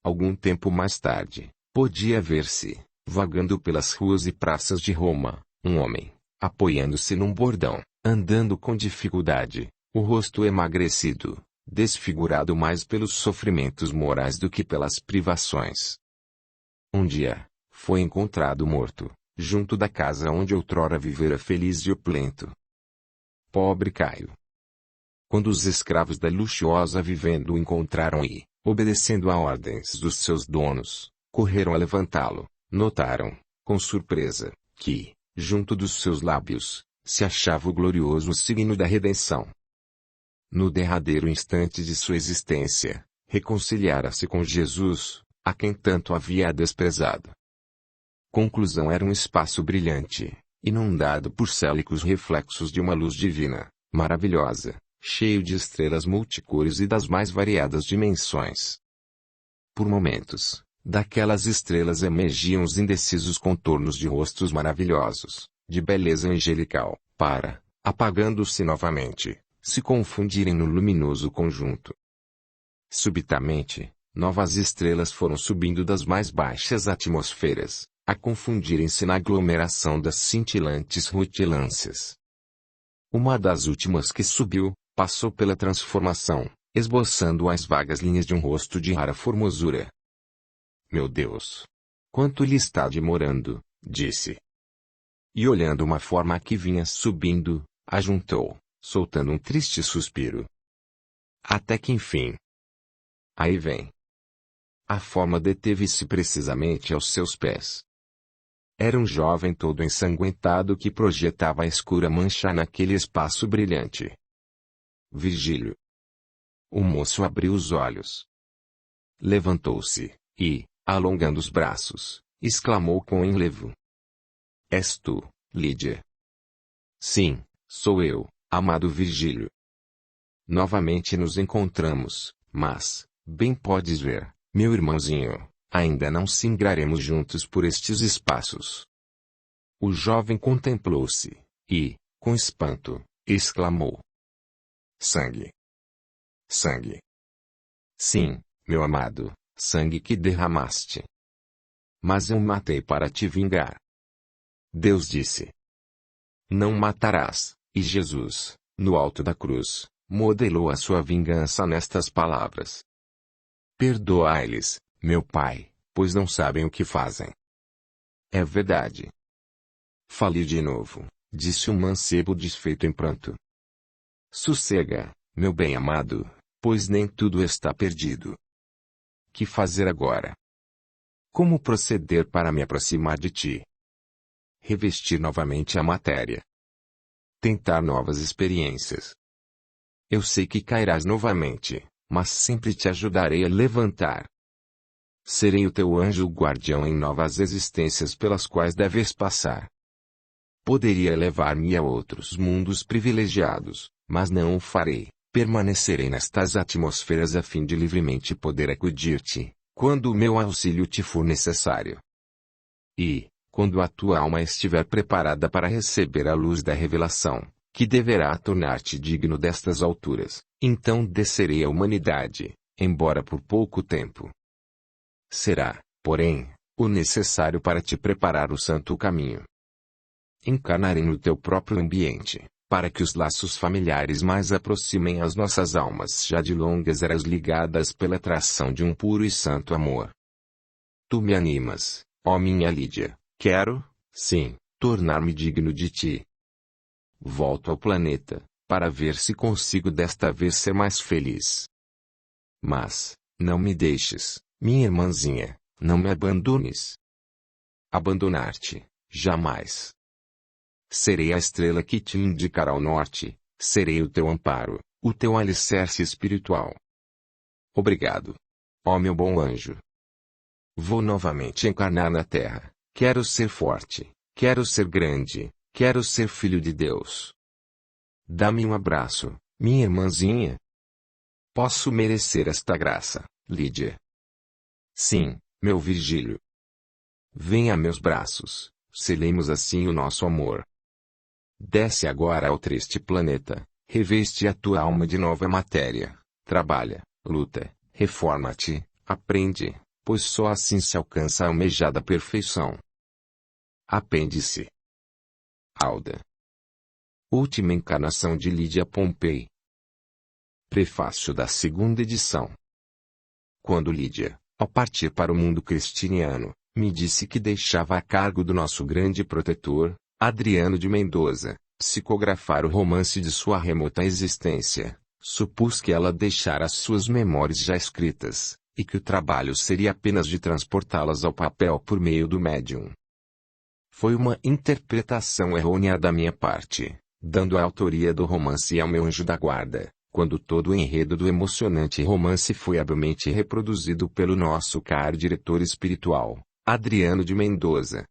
Algum tempo mais tarde, podia ver-se, vagando pelas ruas e praças de Roma, um homem, apoiando-se num bordão, andando com dificuldade, o rosto emagrecido, desfigurado mais pelos sofrimentos morais do que pelas privações. Um dia, foi encontrado morto, junto da casa onde outrora vivera feliz e opulento. Pobre Caio! Quando os escravos da luxuosa vivenda o encontraram e, obedecendo a ordens dos seus donos, correram a levantá-lo, notaram, com surpresa, que, junto dos seus lábios, se achava o glorioso signo da redenção. No derradeiro instante de sua existência, reconciliara-se com Jesus, a quem tanto havia desprezado. Conclusão: era um espaço brilhante, inundado por célicos reflexos de uma luz divina, maravilhosa, cheio de estrelas multicores e das mais variadas dimensões. Por momentos, daquelas estrelas emergiam os indecisos contornos de rostos maravilhosos, de beleza angelical, para, apagando-se novamente, se confundirem no luminoso conjunto. Subitamente, novas estrelas foram subindo das mais baixas atmosferas, a confundirem-se na aglomeração das cintilantes rutilâncias. Uma das últimas que subiu, passou pela transformação, esboçando as vagas linhas de um rosto de rara formosura. Meu Deus! Quanto lhe está demorando, disse. E olhando uma forma que vinha subindo, ajuntou, soltando um triste suspiro. Até que enfim. Aí vem. A forma deteve-se precisamente aos seus pés. Era um jovem todo ensanguentado que projetava a escura mancha naquele espaço brilhante. Virgílio. O moço abriu os olhos. Levantou-se, e, alongando os braços, exclamou com enlevo. És tu, Lídia? Sim, sou eu, amado Virgílio. Novamente nos encontramos, mas, bem podes ver, meu irmãozinho, ainda não singraremos juntos por estes espaços. O jovem contemplou-se, e, com espanto, exclamou. Sangue! Sangue! Sim, meu amado, sangue que derramaste. Mas eu matei para te vingar. Deus disse. Não matarás, e Jesus, no alto da cruz, modelou a sua vingança nestas palavras. Perdoai-lhes, meu Pai, pois não sabem o que fazem. É verdade. Fale de novo, disse o mancebo desfeito em pranto. Sossega, meu bem-amado, pois nem tudo está perdido. Que fazer agora? Como proceder para me aproximar de ti? Revestir novamente a matéria. Tentar novas experiências. Eu sei que cairás novamente, mas sempre te ajudarei a levantar. Serei o teu anjo guardião em novas existências pelas quais deves passar. Poderia elevar-me a outros mundos privilegiados, mas não o farei. Permanecerei nestas atmosferas a fim de livremente poder acudir-te, quando o meu auxílio te for necessário. E, quando a tua alma estiver preparada para receber a luz da revelação, que deverá tornar-te digno destas alturas, então descerei à humanidade, embora por pouco tempo. Será, porém, o necessário para te preparar o santo caminho. Encarnarei no teu próprio ambiente, para que os laços familiares mais aproximem as nossas almas já de longas eras ligadas pela atração de um puro e santo amor. Tu me animas, ó minha Lídia, quero, sim, tornar-me digno de ti. Volto ao planeta, para ver se consigo desta vez ser mais feliz. Mas, não me deixes, minha irmãzinha, não me abandones. Abandonar-te, jamais. Serei a estrela que te indicará o norte, serei o teu amparo, o teu alicerce espiritual. Obrigado. Ó meu bom anjo. Vou novamente encarnar na terra, quero ser forte, quero ser grande, quero ser filho de Deus. Dá-me um abraço, minha irmãzinha. Posso merecer esta graça, Lídia. Sim, meu Virgílio. Venha a meus braços, selemos assim o nosso amor. Desce agora ao triste planeta, reveste a tua alma de nova matéria, trabalha, luta, reforma-te, aprende, pois só assim se alcança a almejada perfeição. Apêndice. Alda. Última encarnação de Lídia Pompei. Prefácio da segunda edição. Quando Lídia, ao partir para o mundo cristiano, me disse que deixava a cargo do nosso grande protetor, Adriano de Mendoza, psicografar o romance de sua remota existência, supus que ela deixara as suas memórias já escritas, e que o trabalho seria apenas de transportá-las ao papel por meio do médium. Foi uma interpretação errônea da minha parte, dando a autoria do romance ao meu anjo da guarda, quando todo o enredo do emocionante romance foi habilmente reproduzido pelo nosso caro diretor espiritual, Adriano de Mendoza.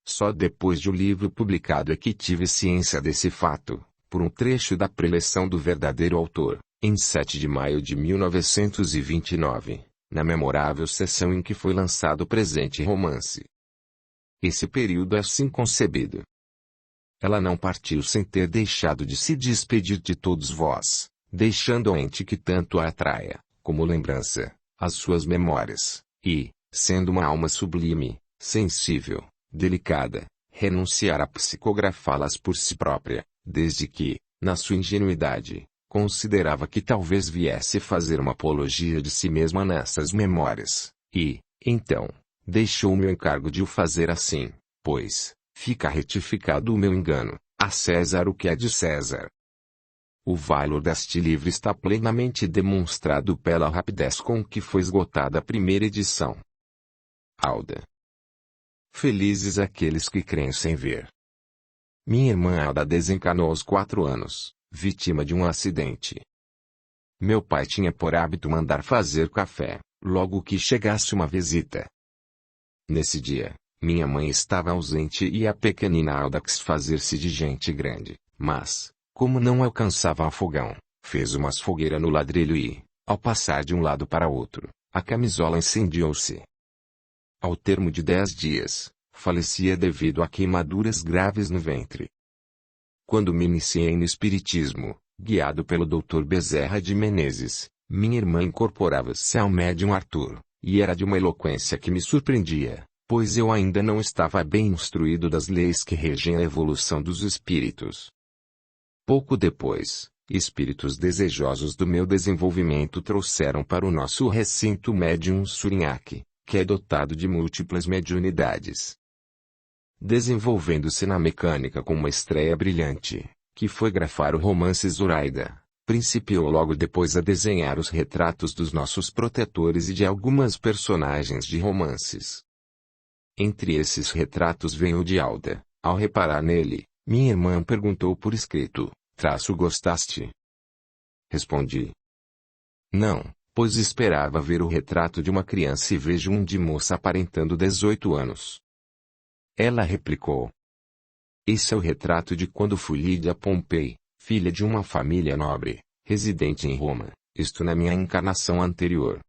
Só depois de o livro publicado é que tive ciência desse fato, por um trecho da preleção do verdadeiro autor, em 7 de maio de 1929, na memorável sessão em que foi lançado o presente romance. Esse período é assim concebido. Ela não partiu sem ter deixado de se despedir de todos vós, deixando ao ente que tanto a atraia, como lembrança, as suas memórias, e, sendo uma alma sublime, sensível, delicada, renunciar a psicografá-las por si própria, desde que, na sua ingenuidade, considerava que talvez viesse fazer uma apologia de si mesma nessas memórias, e, então, deixou-me o encargo de o fazer assim, pois, fica retificado o meu engano, a César o que é de César. O valor deste livro está plenamente demonstrado pela rapidez com que foi esgotada a primeira edição. Alda. Felizes aqueles que creem sem ver. Minha irmã Alda desencarnou aos 4 anos, vítima de um acidente. Meu pai tinha por hábito mandar fazer café, logo que chegasse uma visita. Nesse dia, minha mãe estava ausente e a pequenina Alda quis fazer-se de gente grande, mas, como não alcançava o fogão, fez umas fogueiras no ladrilho e, ao passar de um lado para outro, a camisola incendiou-se. Ao termo de 10 dias, falecia devido a queimaduras graves no ventre. Quando me iniciei no espiritismo, guiado pelo Dr. Bezerra de Menezes, minha irmã incorporava-se ao médium Arthur, e era de uma eloquência que me surpreendia, pois eu ainda não estava bem instruído das leis que regem a evolução dos espíritos. Pouco depois, espíritos desejosos do meu desenvolvimento trouxeram para o nosso recinto médium Surinhaque, que é dotado de múltiplas mediunidades. Desenvolvendo-se na mecânica com uma estreia brilhante, que foi grafar o romance Zoraida, principiou logo depois a desenhar os retratos dos nossos protetores e de algumas personagens de romances. Entre esses retratos vem o de Alda. Ao reparar nele, minha irmã perguntou por escrito: gostaste? Respondi: não, pois esperava ver o retrato de uma criança e vejo um de moça aparentando 18 anos. Ela replicou: esse é o retrato de quando fui Lídia Pompei, filha de uma família nobre, residente em Roma, isto na minha encarnação anterior.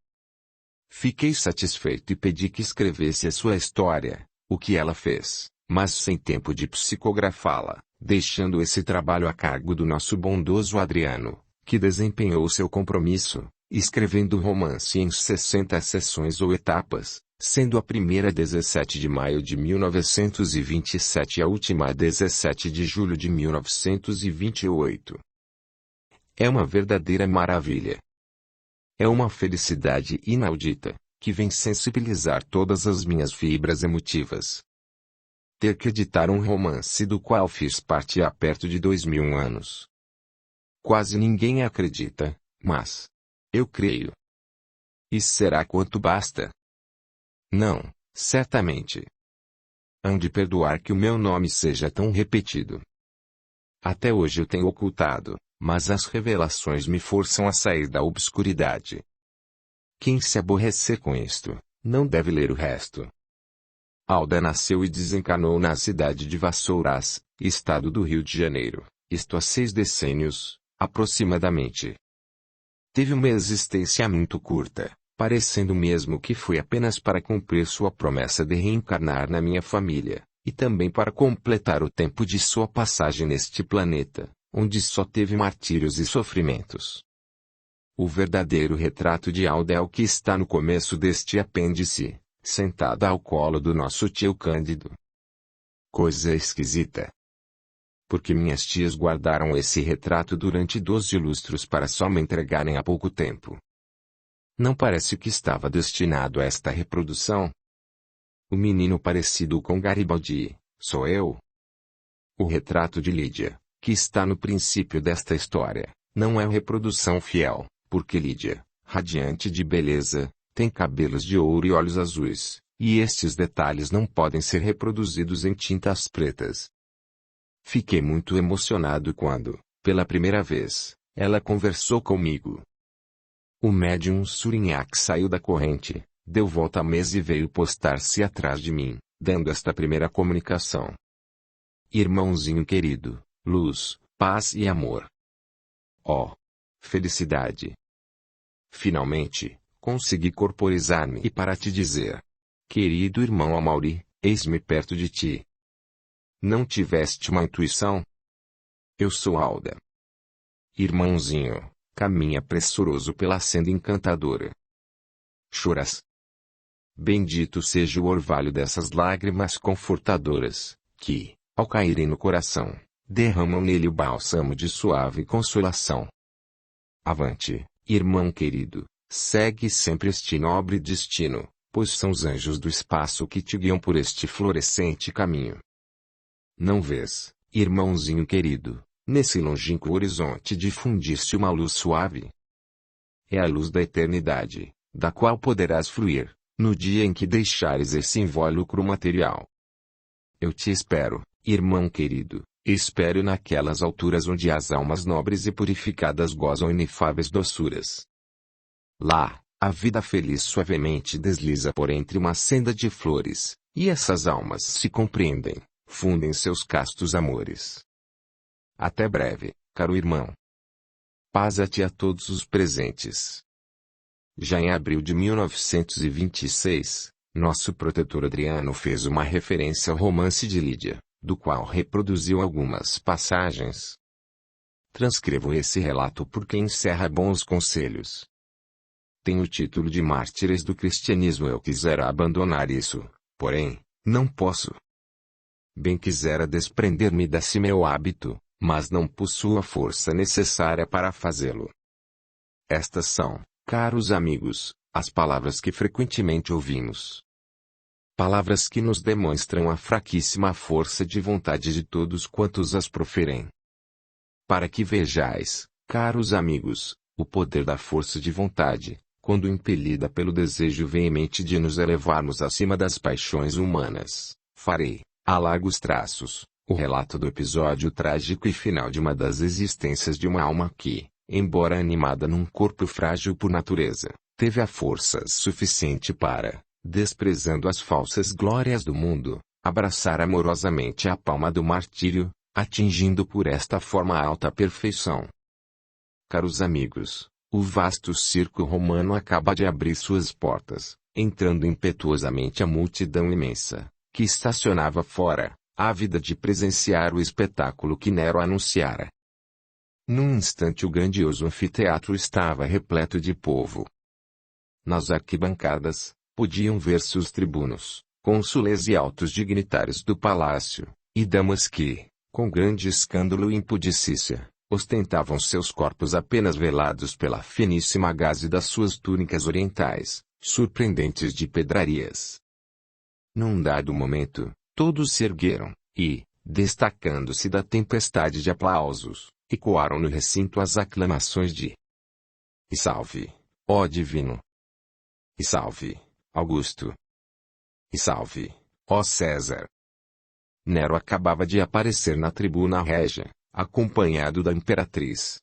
Fiquei satisfeito e pedi que escrevesse a sua história, o que ela fez, mas sem tempo de psicografá-la, deixando esse trabalho a cargo do nosso bondoso Adriano, que desempenhou seu compromisso, escrevendo o romance em 60 sessões ou etapas, sendo a primeira 17 de maio de 1927 e a última 17 de julho de 1928. É uma verdadeira maravilha. É uma felicidade inaudita, que vem sensibilizar todas as minhas fibras emotivas. Ter que editar um romance do qual fiz parte há perto de 2000 anos. Quase ninguém acredita, mas eu creio. E será quanto basta? Não, certamente. Hão de perdoar que o meu nome seja tão repetido. Até hoje eu tenho ocultado, mas as revelações me forçam a sair da obscuridade. Quem se aborrecer com isto, não deve ler o resto. Alda nasceu e desencarnou na cidade de Vassouras, estado do Rio de Janeiro, isto há 6 decênios, aproximadamente. Teve uma existência muito curta, parecendo mesmo que foi apenas para cumprir sua promessa de reencarnar na minha família, e também para completar o tempo de sua passagem neste planeta, onde só teve martírios e sofrimentos. O verdadeiro retrato de Alda é o que está no começo deste apêndice, sentada ao colo do nosso tio Cândido. Coisa esquisita. Porque minhas tias guardaram esse retrato durante 12 lustros para só me entregarem há pouco tempo. Não parece que estava destinado a esta reprodução? O menino parecido com Garibaldi, sou eu. O retrato de Lídia, que está no princípio desta história, não é reprodução fiel, porque Lídia, radiante de beleza, tem cabelos de ouro e olhos azuis, e estes detalhes não podem ser reproduzidos em tintas pretas. Fiquei muito emocionado quando, pela primeira vez, ela conversou comigo. O médium Surinhaque saiu da corrente, deu volta à mesa e veio postar-se atrás de mim, dando esta primeira comunicação. Irmãozinho querido, luz, paz e amor. Oh! Felicidade! Finalmente, consegui corporizar-me e para te dizer. Querido irmão Amauri, eis-me perto de ti. Não tiveste uma intuição? Eu sou Alda. Irmãozinho, caminha pressuroso pela senda encantadora. Choras? Bendito seja o orvalho dessas lágrimas confortadoras, que, ao caírem no coração, derramam nele o bálsamo de suave consolação. Avante, irmão querido, segue sempre este nobre destino, pois são os anjos do espaço que te guiam por este florescente caminho. Não vês, irmãozinho querido, nesse longínquo horizonte difundir-se uma luz suave? É a luz da eternidade, da qual poderás fruir, no dia em que deixares esse invólucro material. Eu te espero, irmão querido, espero naquelas alturas onde as almas nobres e purificadas gozam inefáveis doçuras. Lá, a vida feliz suavemente desliza por entre uma senda de flores, e essas almas se compreendem, fundem seus castos amores. Até breve, caro irmão. Paz a ti a todos os presentes. Já em abril de 1926, nosso protetor Adriano fez uma referência ao romance de Lídia, do qual reproduziu algumas passagens. Transcrevo esse relato porque encerra bons conselhos. Tem o título de Mártires do Cristianismo. Eu quisera abandonar isso, porém, não posso. Bem quisera desprender-me desse meu hábito, mas não possuo a força necessária para fazê-lo. Estas são, caros amigos, as palavras que frequentemente ouvimos. Palavras que nos demonstram a fraquíssima força de vontade de todos quantos as proferem. Para que vejais, caros amigos, o poder da força de vontade, quando impelida pelo desejo veemente de nos elevarmos acima das paixões humanas, farei, a largos traços, o relato do episódio trágico e final de uma das existências de uma alma que, embora animada num corpo frágil por natureza, teve a força suficiente para, desprezando as falsas glórias do mundo, abraçar amorosamente a palma do martírio, atingindo por esta forma a alta perfeição. Caros amigos, o vasto circo romano acaba de abrir suas portas, entrando impetuosamente a multidão imensa, que estacionava fora, ávida de presenciar o espetáculo que Nero anunciara. Num instante o grandioso anfiteatro estava repleto de povo. Nas arquibancadas, podiam ver-se os tribunos, cônsules e altos dignitários do palácio, e damas que, com grande escândalo e impudicícia, ostentavam seus corpos apenas velados pela finíssima gaze das suas túnicas orientais, surpreendentes de pedrarias. Num dado momento, todos se ergueram, e, destacando-se da tempestade de aplausos, ecoaram no recinto as aclamações de "E salve, ó divino! E salve, Augusto! E salve, ó César!" Nero acabava de aparecer na tribuna régia, acompanhado da imperatriz.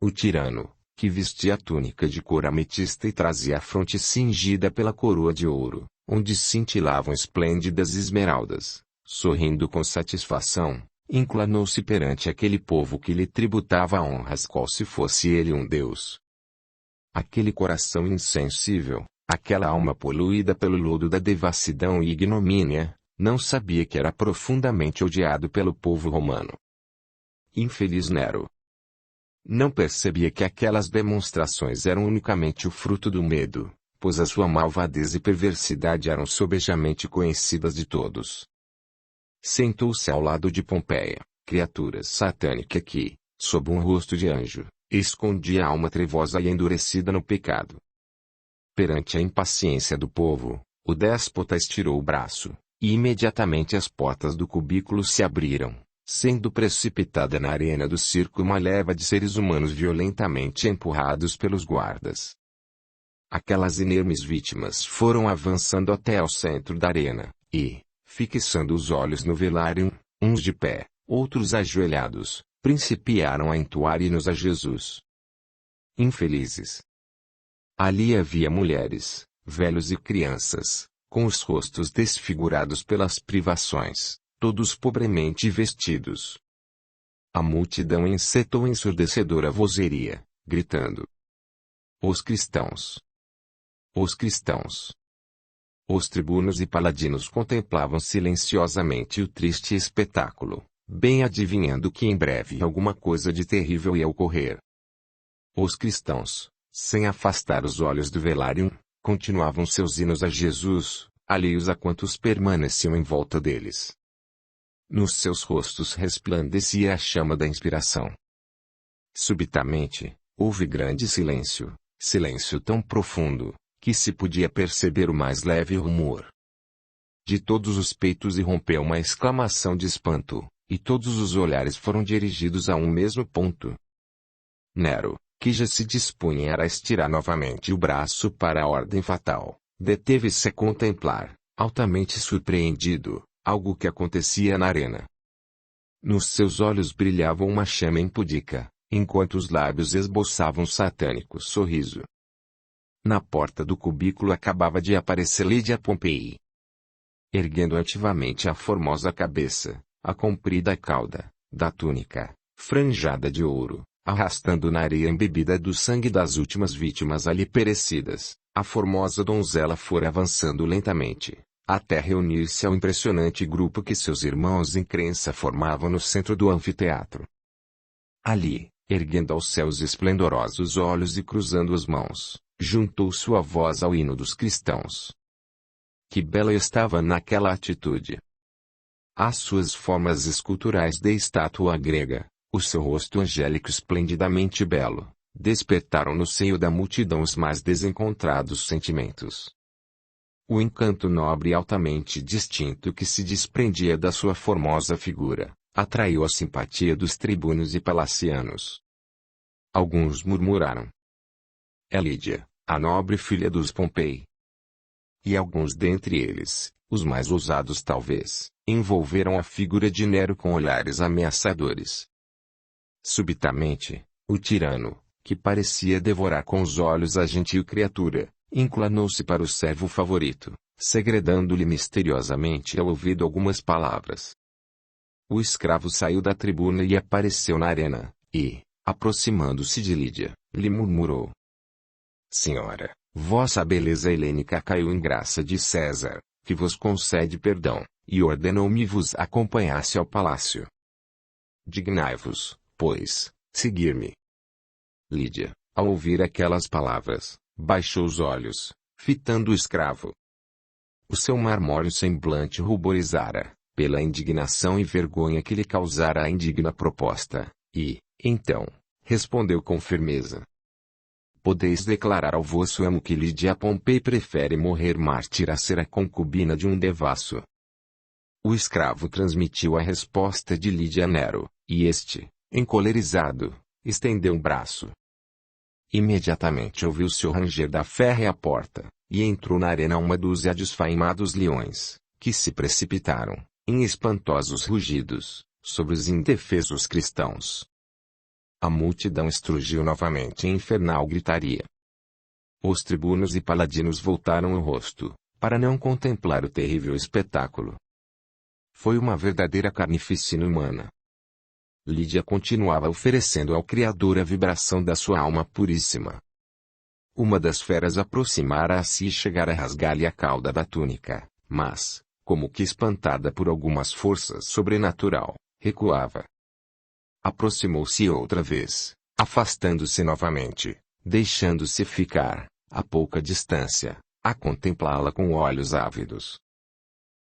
O tirano, que vestia a túnica de cor ametista e trazia a fronte cingida pela coroa de ouro, onde cintilavam esplêndidas esmeraldas, sorrindo com satisfação, inclinou-se perante aquele povo que lhe tributava honras qual se fosse ele um deus. Aquele coração insensível, aquela alma poluída pelo lodo da devassidão e ignomínia, não sabia que era profundamente odiado pelo povo romano. Infeliz Nero! Não percebia que aquelas demonstrações eram unicamente o fruto do medo, pois a sua malvadez e perversidade eram sobejamente conhecidas de todos. Sentou-se ao lado de Pompeia, criatura satânica que, sob um rosto de anjo, escondia a alma trevosa e endurecida no pecado. Perante a impaciência do povo, o déspota estirou o braço, e imediatamente as portas do cubículo se abriram, sendo precipitada na arena do circo uma leva de seres humanos violentamente empurrados pelos guardas. Aquelas inermes vítimas foram avançando até ao centro da arena, e, fixando os olhos no velário, uns de pé, outros ajoelhados, principiaram a entoar hinos a Jesus. Infelizes! Ali havia mulheres, velhos e crianças, com os rostos desfigurados pelas privações, todos pobremente vestidos. A multidão encetou ensurdecedora vozeria, gritando: "Os cristãos! Os cristãos!" Os tribunos e paladinos contemplavam silenciosamente o triste espetáculo, bem adivinhando que em breve alguma coisa de terrível ia ocorrer. Os cristãos, sem afastar os olhos do velário, continuavam seus hinos a Jesus, alheios a quantos permaneciam em volta deles. Nos seus rostos resplandecia a chama da inspiração. Subitamente, houve grande silêncio, silêncio tão profundo, que se podia perceber o mais leve rumor. De todos os peitos irrompeu uma exclamação de espanto, e todos os olhares foram dirigidos a um mesmo ponto. Nero, que já se dispunha a estirar novamente o braço para a ordem fatal, deteve-se a contemplar, altamente surpreendido, algo que acontecia na arena. Nos seus olhos brilhava uma chama impúdica, enquanto os lábios esboçavam um satânico sorriso. Na porta do cubículo acabava de aparecer Lídia Pompei. Erguendo altivamente a formosa cabeça, a comprida cauda, da túnica, franjada de ouro, arrastando na areia embebida do sangue das últimas vítimas ali perecidas, a formosa donzela fora avançando lentamente, até reunir-se ao impressionante grupo que seus irmãos em crença formavam no centro do anfiteatro. Ali, erguendo aos céus esplendorosos olhos e cruzando as mãos, juntou sua voz ao hino dos cristãos. Que bela estava naquela atitude! As suas formas esculturais de estátua grega, o seu rosto angélico esplendidamente belo, despertaram no seio da multidão os mais desencontrados sentimentos. O encanto nobre e altamente distinto que se desprendia da sua formosa figura, atraiu a simpatia dos tribunos e palacianos. Alguns murmuraram: é Lídia, a nobre filha dos Pompei. E alguns dentre eles, os mais ousados talvez, envolveram a figura de Nero com olhares ameaçadores. Subitamente, o tirano, que parecia devorar com os olhos a gentil criatura, inclinou-se para o servo favorito, segredando-lhe misteriosamente ao ouvido algumas palavras. O escravo saiu da tribuna e apareceu na arena, e, aproximando-se de Lídia, lhe murmurou: Senhora, vossa beleza helênica caiu em graça de César, que vos concede perdão, e ordenou-me vos acompanhasse ao palácio. Dignai-vos, pois, seguir-me. Lídia, ao ouvir aquelas palavras, baixou os olhos, fitando o escravo. O seu marmóreo semblante ruborizara, pela indignação e vergonha que lhe causara a indigna proposta, e, então, respondeu com firmeza: Podeis declarar ao vosso amo que Lídia Pompei prefere morrer mártir a ser a concubina de um devasso. O escravo transmitiu a resposta de Lídia a Nero, e este, encolerizado, estendeu um braço. Imediatamente ouviu-se o ranger da férrea porta, e entrou na arena uma dúzia de esfaimados leões, que se precipitaram, em espantosos rugidos, sobre os indefesos cristãos. A multidão estrugiu novamente em infernal gritaria. Os tribunos e paladinos voltaram o rosto, para não contemplar o terrível espetáculo. Foi uma verdadeira carnificina humana. Lídia continuava oferecendo ao Criador a vibração da sua alma puríssima. Uma das feras aproximara-se e chegara a rasgar-lhe a cauda da túnica, mas, como que espantada por algumas forças sobrenatural, recuava. Aproximou-se outra vez, afastando-se novamente, deixando-se ficar, a pouca distância, a contemplá-la com olhos ávidos.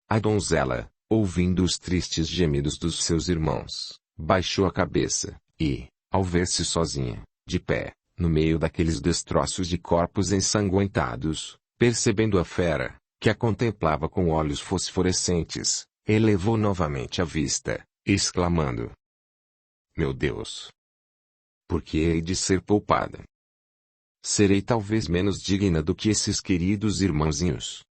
A donzela, ouvindo os tristes gemidos dos seus irmãos, baixou a cabeça, e, ao ver-se sozinha, de pé, no meio daqueles destroços de corpos ensanguentados, percebendo a fera, que a contemplava com olhos fosforescentes, elevou novamente a vista, exclamando: Meu Deus! Por que hei de ser poupada? Serei talvez menos digna do que esses queridos irmãozinhos.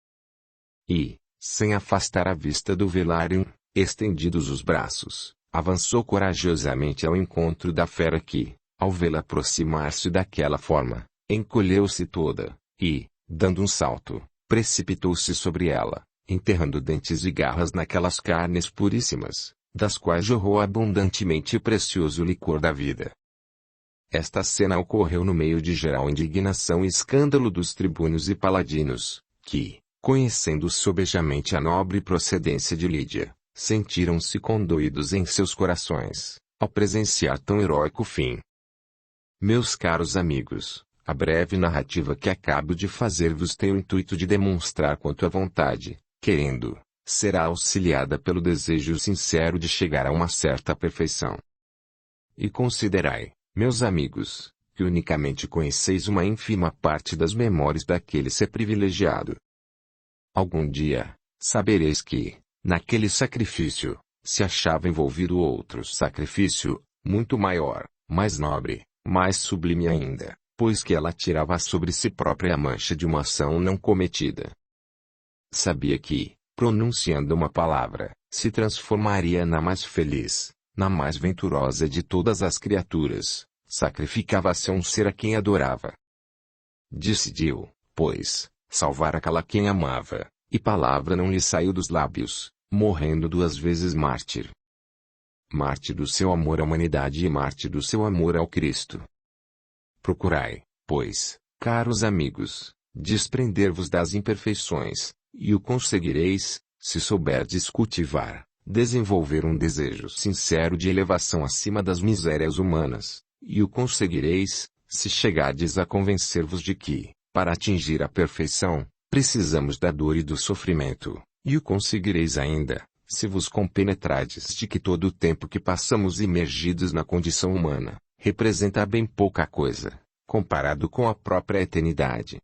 E, sem afastar a vista do velário, estendidos os braços, avançou corajosamente ao encontro da fera que, ao vê-la aproximar-se daquela forma, encolheu-se toda, e, dando um salto, precipitou-se sobre ela, enterrando dentes e garras naquelas carnes puríssimas, das quais jorrou abundantemente o precioso licor da vida. Esta cena ocorreu no meio de geral indignação e escândalo dos tribunos e paladinos, que, conhecendo sobejamente a nobre procedência de Lídia, sentiram-se condoídos em seus corações, ao presenciar tão heróico fim. Meus caros amigos, A breve narrativa que acabo de fazer-vos tem o intuito de demonstrar quanto a vontade, querendo, será auxiliada pelo desejo sincero de chegar a uma certa perfeição. E considerai, meus amigos, que unicamente conheceis uma ínfima parte das memórias daquele ser privilegiado. Algum dia, sabereis que, naquele sacrifício, se achava envolvido outro sacrifício, muito maior, mais nobre, mais sublime ainda, pois que ela tirava sobre si própria a mancha de uma ação não cometida. Sabia que, pronunciando uma palavra, se transformaria na mais feliz, na mais venturosa de todas as criaturas, sacrificava-se a um ser a quem adorava. Decidiu, pois, salvar aquela quem amava, e palavra não lhe saiu dos lábios, morrendo 2 vezes mártir. Mártir do seu amor à humanidade e mártir do seu amor ao Cristo. Procurai, pois, caros amigos, desprender-vos das imperfeições, e o conseguireis, se souberdes cultivar, desenvolver um desejo sincero de elevação acima das misérias humanas, e o conseguireis, se chegardes a convencer-vos de que, para atingir a perfeição, precisamos da dor e do sofrimento, e o conseguireis ainda, se vos compenetrardes de que todo o tempo que passamos imergidos na condição humana, representa bem pouca coisa, comparado com a própria eternidade.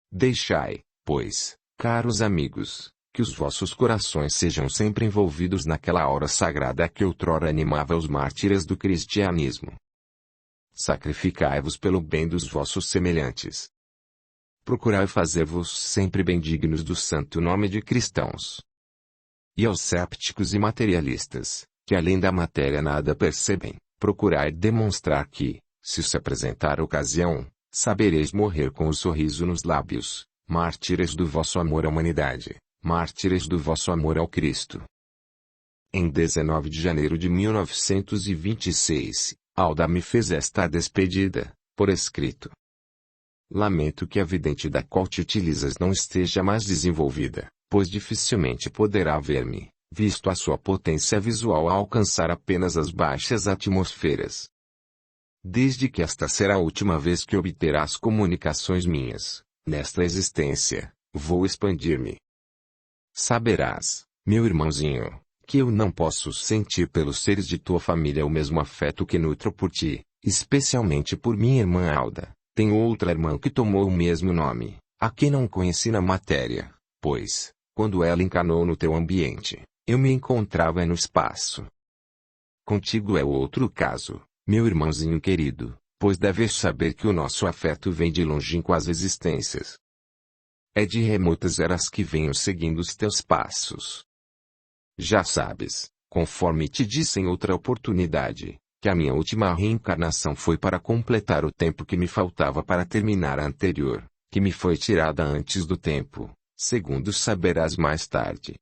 Deixai, pois, caros amigos, que os vossos corações sejam sempre envolvidos naquela aura sagrada que outrora animava os mártires do cristianismo. Sacrificai-vos pelo bem dos vossos semelhantes. Procurai fazer-vos sempre bem dignos do santo nome de cristãos. E aos sépticos e materialistas, que além da matéria nada percebem, procurai demonstrar que, se apresentar a ocasião, sabereis morrer com o sorriso nos lábios, mártires do vosso amor à humanidade, mártires do vosso amor ao Cristo. Em 19 de janeiro de 1926, Alda me fez esta despedida, por escrito. Lamento que a vidente da qual te utilizas não esteja mais desenvolvida, pois dificilmente poderá ver-me, visto a sua potência visual a alcançar apenas as baixas atmosferas. Desde que esta será a última vez que obterás comunicações minhas, nesta existência, vou expandir-me. Saberás, meu irmãozinho, que eu não posso sentir pelos seres de tua família o mesmo afeto que nutro por ti, especialmente por minha irmã Alda. Tenho outra irmã que tomou o mesmo nome, a quem não conheci na matéria, pois, quando ela encarnou no teu ambiente, eu me encontrava no espaço. Contigo é outro caso, meu irmãozinho querido, pois deves saber que o nosso afeto vem de longínquas existências. É de remotas eras que venho seguindo os teus passos. Já sabes, conforme te disse em outra oportunidade, que a minha última reencarnação foi para completar o tempo que me faltava para terminar a anterior, que me foi tirada antes do tempo, segundo saberás mais tarde.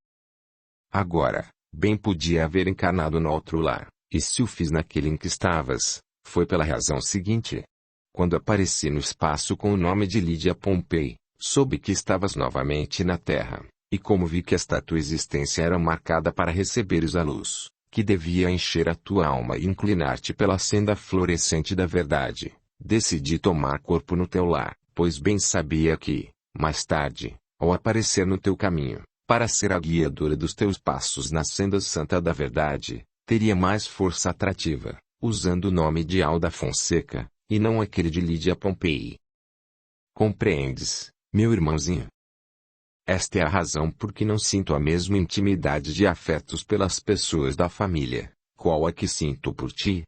Agora, bem podia haver encarnado no outro lar, e se o fiz naquele em que estavas, foi pela razão seguinte. Quando apareci no espaço com o nome de Lídia Pompei, soube que estavas novamente na Terra, e como vi que esta tua existência era marcada para receberes a luz, que devia encher a tua alma e inclinar-te pela senda florescente da verdade, decidi tomar corpo no teu lar, pois bem sabia que, mais tarde, ao aparecer no teu caminho, para ser a guiadora dos teus passos na senda santa da verdade, teria mais força atrativa, usando o nome de Alda Fonseca, e não aquele de Lídia Pompei. Compreendes, meu irmãozinho? Esta é a razão por que não sinto a mesma intimidade de afetos pelas pessoas da família, qual a que sinto por ti.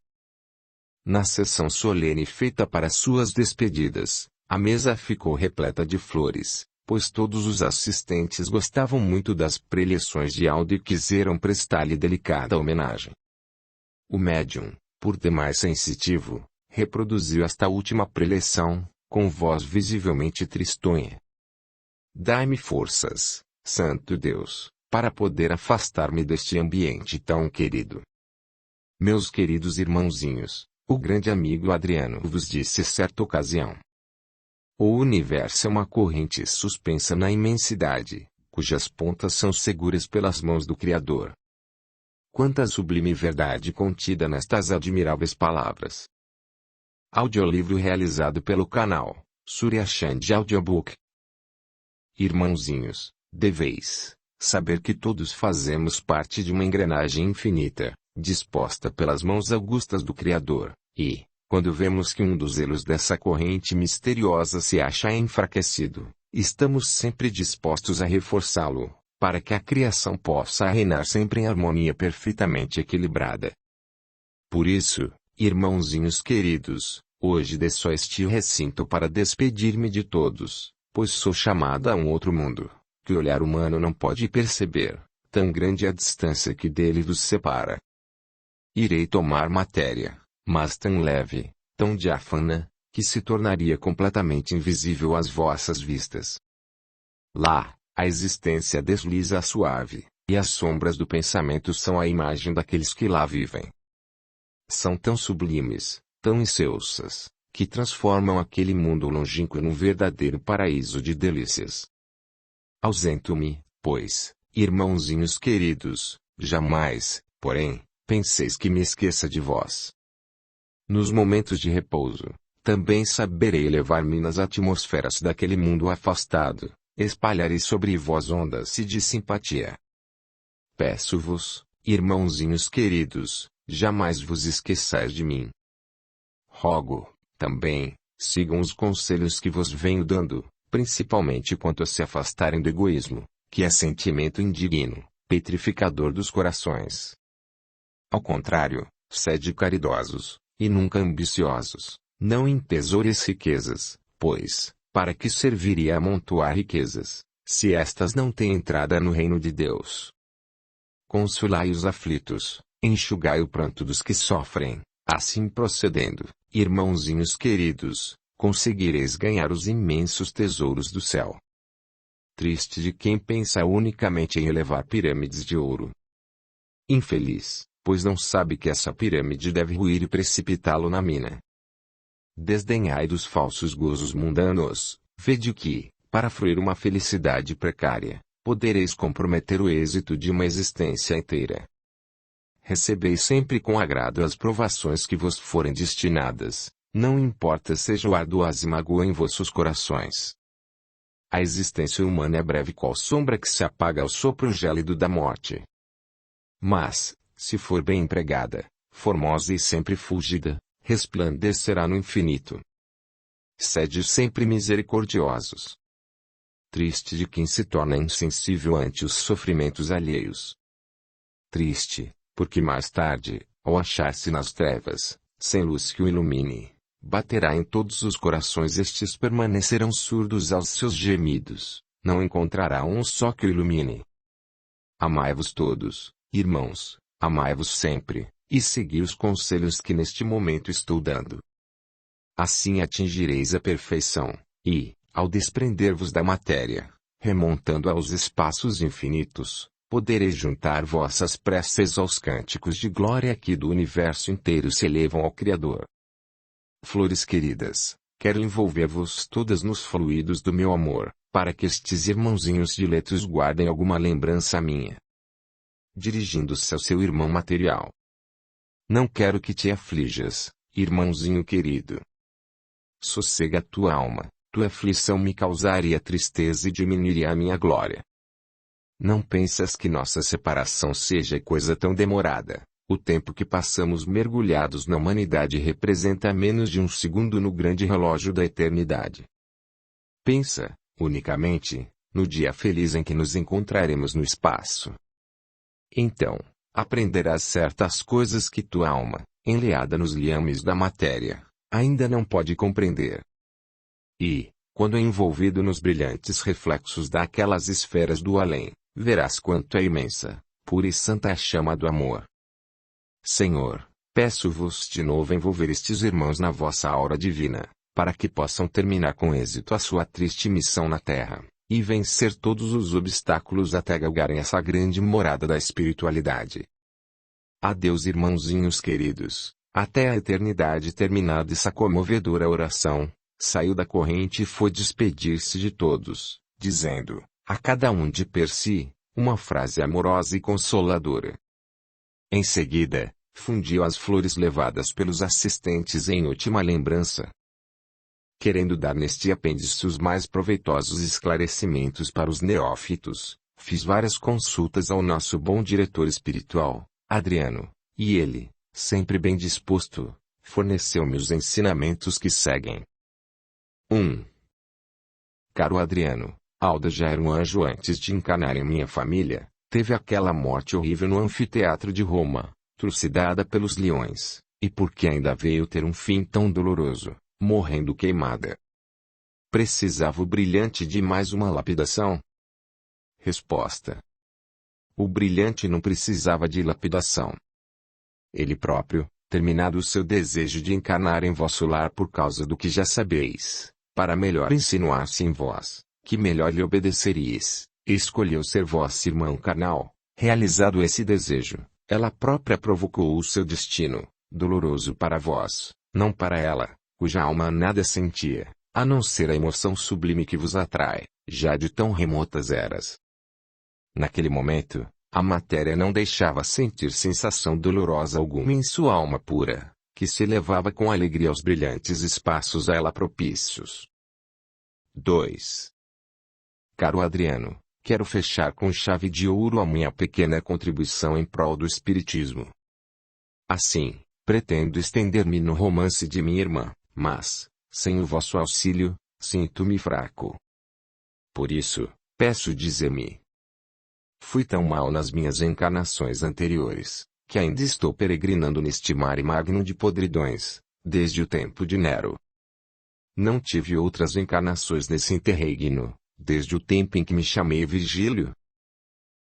Na sessão solene feita para suas despedidas, a mesa ficou repleta de flores, pois todos os assistentes gostavam muito das preleções de Alda e quiseram prestar-lhe delicada homenagem. O médium, por demais sensitivo, reproduziu esta última preleção, com voz visivelmente tristonha. Dai-me forças, Santo Deus, para poder afastar-me deste ambiente tão querido. Meus queridos irmãozinhos, o grande amigo Adriano vos disse certa ocasião. O universo é uma corrente suspensa na imensidade, cujas pontas são seguras pelas mãos do Criador. Quanta sublime verdade contida nestas admiráveis palavras! Audiolivro realizado pelo canal Surya Chand Audiobook. Irmãozinhos, deveis saber que todos fazemos parte de uma engrenagem infinita, disposta pelas mãos augustas do Criador, e, quando vemos que um dos elos dessa corrente misteriosa se acha enfraquecido, estamos sempre dispostos a reforçá-lo, para que a criação possa reinar sempre em harmonia perfeitamente equilibrada. Por isso, irmãozinhos queridos, hoje desço a este recinto para despedir-me de todos, pois sou chamado a um outro mundo, que o olhar humano não pode perceber, tão grande a distância que dele vos separa. Irei tomar matéria, mas tão leve, tão diáfana, que se tornaria completamente invisível às vossas vistas. Lá, a existência desliza suave, e as sombras do pensamento são a imagem daqueles que lá vivem. São tão sublimes, tão excelsas, que transformam aquele mundo longínquo num verdadeiro paraíso de delícias. Ausento-me, pois, irmãozinhos queridos, jamais, porém, penseis que me esqueça de vós. Nos momentos de repouso, também saberei elevar-me nas atmosferas daquele mundo afastado, espalharei sobre vós ondas de simpatia. Peço-vos, irmãozinhos queridos, jamais vos esqueçais de mim. Rogo, também, sigam os conselhos que vos venho dando, principalmente quanto a se afastarem do egoísmo, que é sentimento indigno, petrificador dos corações. Ao contrário, sede caridosos, e nunca ambiciosos, não entesoureis riquezas, pois, para que serviria amontoar riquezas, se estas não têm entrada no reino de Deus? Consolai os aflitos, enxugai o pranto dos que sofrem, assim procedendo, irmãozinhos queridos, conseguireis ganhar os imensos tesouros do céu. Triste de quem pensa unicamente em elevar pirâmides de ouro. Infeliz, pois não sabe que essa pirâmide deve ruir e precipitá-lo na mina. Desdenhai dos falsos gozos mundanos, vede que, para fruir uma felicidade precária, podereis comprometer o êxito de uma existência inteira. Recebeis sempre com agrado as provações que vos forem destinadas, não importa sejam arduas e magoem vossos corações. A existência humana é breve qual sombra que se apaga ao sopro gélido da morte. Mas, se for bem empregada, formosa e sempre fulgida, resplandecerá no infinito. Sede sempre misericordiosos. Triste de quem se torna insensível ante os sofrimentos alheios. Triste, porque mais tarde, ao achar-se nas trevas, sem luz que o ilumine, baterá em todos os corações, estes permanecerão surdos aos seus gemidos, não encontrará um só que o ilumine. Amai-vos todos, irmãos, amai-vos sempre, e segui os conselhos que neste momento estou dando. Assim atingireis a perfeição, e, ao desprender-vos da matéria, remontando aos espaços infinitos, podereis juntar vossas preces aos cânticos de glória que do universo inteiro se elevam ao Criador. Flores queridas, quero envolver-vos todas nos fluidos do meu amor, para que estes irmãozinhos diletos guardem alguma lembrança minha. Dirigindo-se ao seu irmão material. Não quero que te aflijas, irmãozinho querido. Sossega a tua alma, tua aflição me causaria tristeza e diminuiria a minha glória. Não pensas que nossa separação seja coisa tão demorada. O tempo que passamos mergulhados na humanidade representa menos de um segundo no grande relógio da eternidade. Pensa, unicamente, no dia feliz em que nos encontraremos no espaço. Então, aprenderás certas coisas que tua alma, enleada nos liames da matéria, ainda não pode compreender. E, quando envolvido nos brilhantes reflexos daquelas esferas do além, verás quanto é imensa, pura e santa a chama do amor. Senhor, peço-vos de novo envolver estes irmãos na vossa aura divina, para que possam terminar com êxito a sua triste missão na Terra, e vencer todos os obstáculos até galgarem essa grande morada da espiritualidade. Adeus, irmãozinhos queridos, até a eternidade. Terminada essa comovedora oração, saiu da corrente e foi despedir-se de todos, dizendo, a cada um de per si, uma frase amorosa e consoladora. Em seguida, fundiu as flores levadas pelos assistentes em última lembrança. Querendo dar neste apêndice os mais proveitosos esclarecimentos para os neófitos, fiz várias consultas ao nosso bom diretor espiritual, Adriano, e ele, sempre bem disposto, forneceu-me os ensinamentos que seguem. 1. Caro Adriano, Alda já era um anjo antes de encarnar em minha família, teve aquela morte horrível no anfiteatro de Roma, trucidada pelos leões, e porque ainda veio ter um fim tão doloroso, morrendo queimada. Precisava o brilhante de mais uma lapidação? Resposta. O brilhante não precisava de lapidação. Ele próprio, terminado o seu desejo de encarnar em vosso lar por causa do que já sabeis, para melhor insinuar-se em vós, que melhor lhe obedeceríeis, escolheu ser vosso irmão carnal. Realizado esse desejo, ela própria provocou o seu destino, doloroso para vós, não para ela, cuja alma nada sentia, a não ser a emoção sublime que vos atrai, já de tão remotas eras. Naquele momento, a matéria não deixava sentir sensação dolorosa alguma em sua alma pura, que se elevava com alegria aos brilhantes espaços a ela propícios. 2. Caro Adriano, quero fechar com chave de ouro a minha pequena contribuição em prol do espiritismo. Assim, pretendo estender-me no romance de minha irmã, mas, sem o vosso auxílio, sinto-me fraco. Por isso, peço dizer-me. Fui tão mal nas minhas encarnações anteriores, que ainda estou peregrinando neste mare magno de podridões, desde o tempo de Nero. Não tive outras encarnações nesse interregno, desde o tempo em que me chamei Virgílio.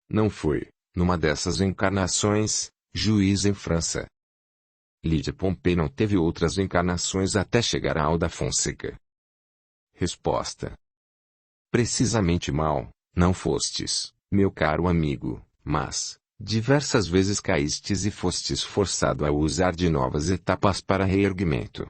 Não fui, numa dessas encarnações, juiz em França. Lídia Pompei não teve outras encarnações até chegar a Alda Fonseca. Resposta. Precisamente mal, não fostes, meu caro amigo, mas, diversas vezes caístes e fostes forçado a usar de novas etapas para reerguimento.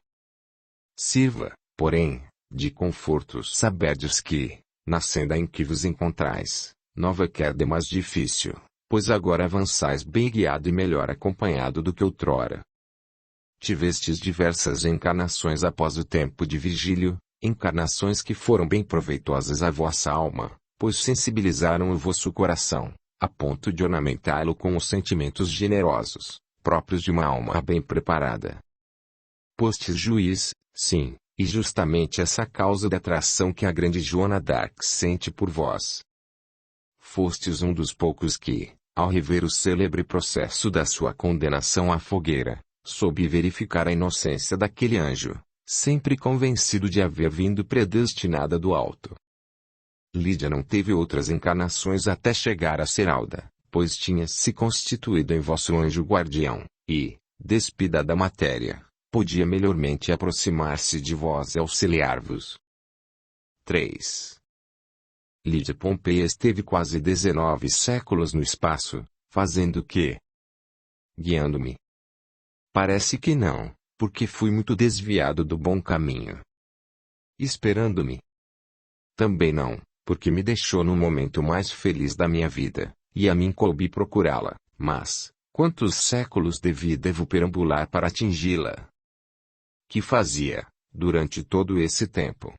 Sirva, porém, de confortos saberdes que, na senda em que vos encontrais, nova queda é mais difícil, pois agora avançais bem guiado e melhor acompanhado do que outrora. Tivestes diversas encarnações após o tempo de Virgílio, encarnações que foram bem proveitosas à vossa alma, pois sensibilizaram o vosso coração, a ponto de ornamentá-lo com os sentimentos generosos, próprios de uma alma bem preparada. Postes juiz, sim, e justamente essa causa da atração que a grande Joana d'Arc sente por vós. Fostes um dos poucos que, ao rever o célebre processo da sua condenação à fogueira, soube verificar a inocência daquele anjo, sempre convencido de haver vindo predestinada do alto. Lídia não teve outras encarnações até chegar a ser Alda, pois tinha se constituído em vosso anjo guardião, e, despida da matéria, podia melhormente aproximar-se de vós e auxiliar-vos. 3. Lídia Pompei esteve quase 19 séculos no espaço, fazendo o quê? Guiando-me. Parece que não, porque fui muito desviado do bom caminho. Esperando-me. Também não, porque me deixou no momento mais feliz da minha vida, e a mim coube procurá-la, mas, quantos séculos de vida devo perambular para atingi-la? Que fazia, durante todo esse tempo?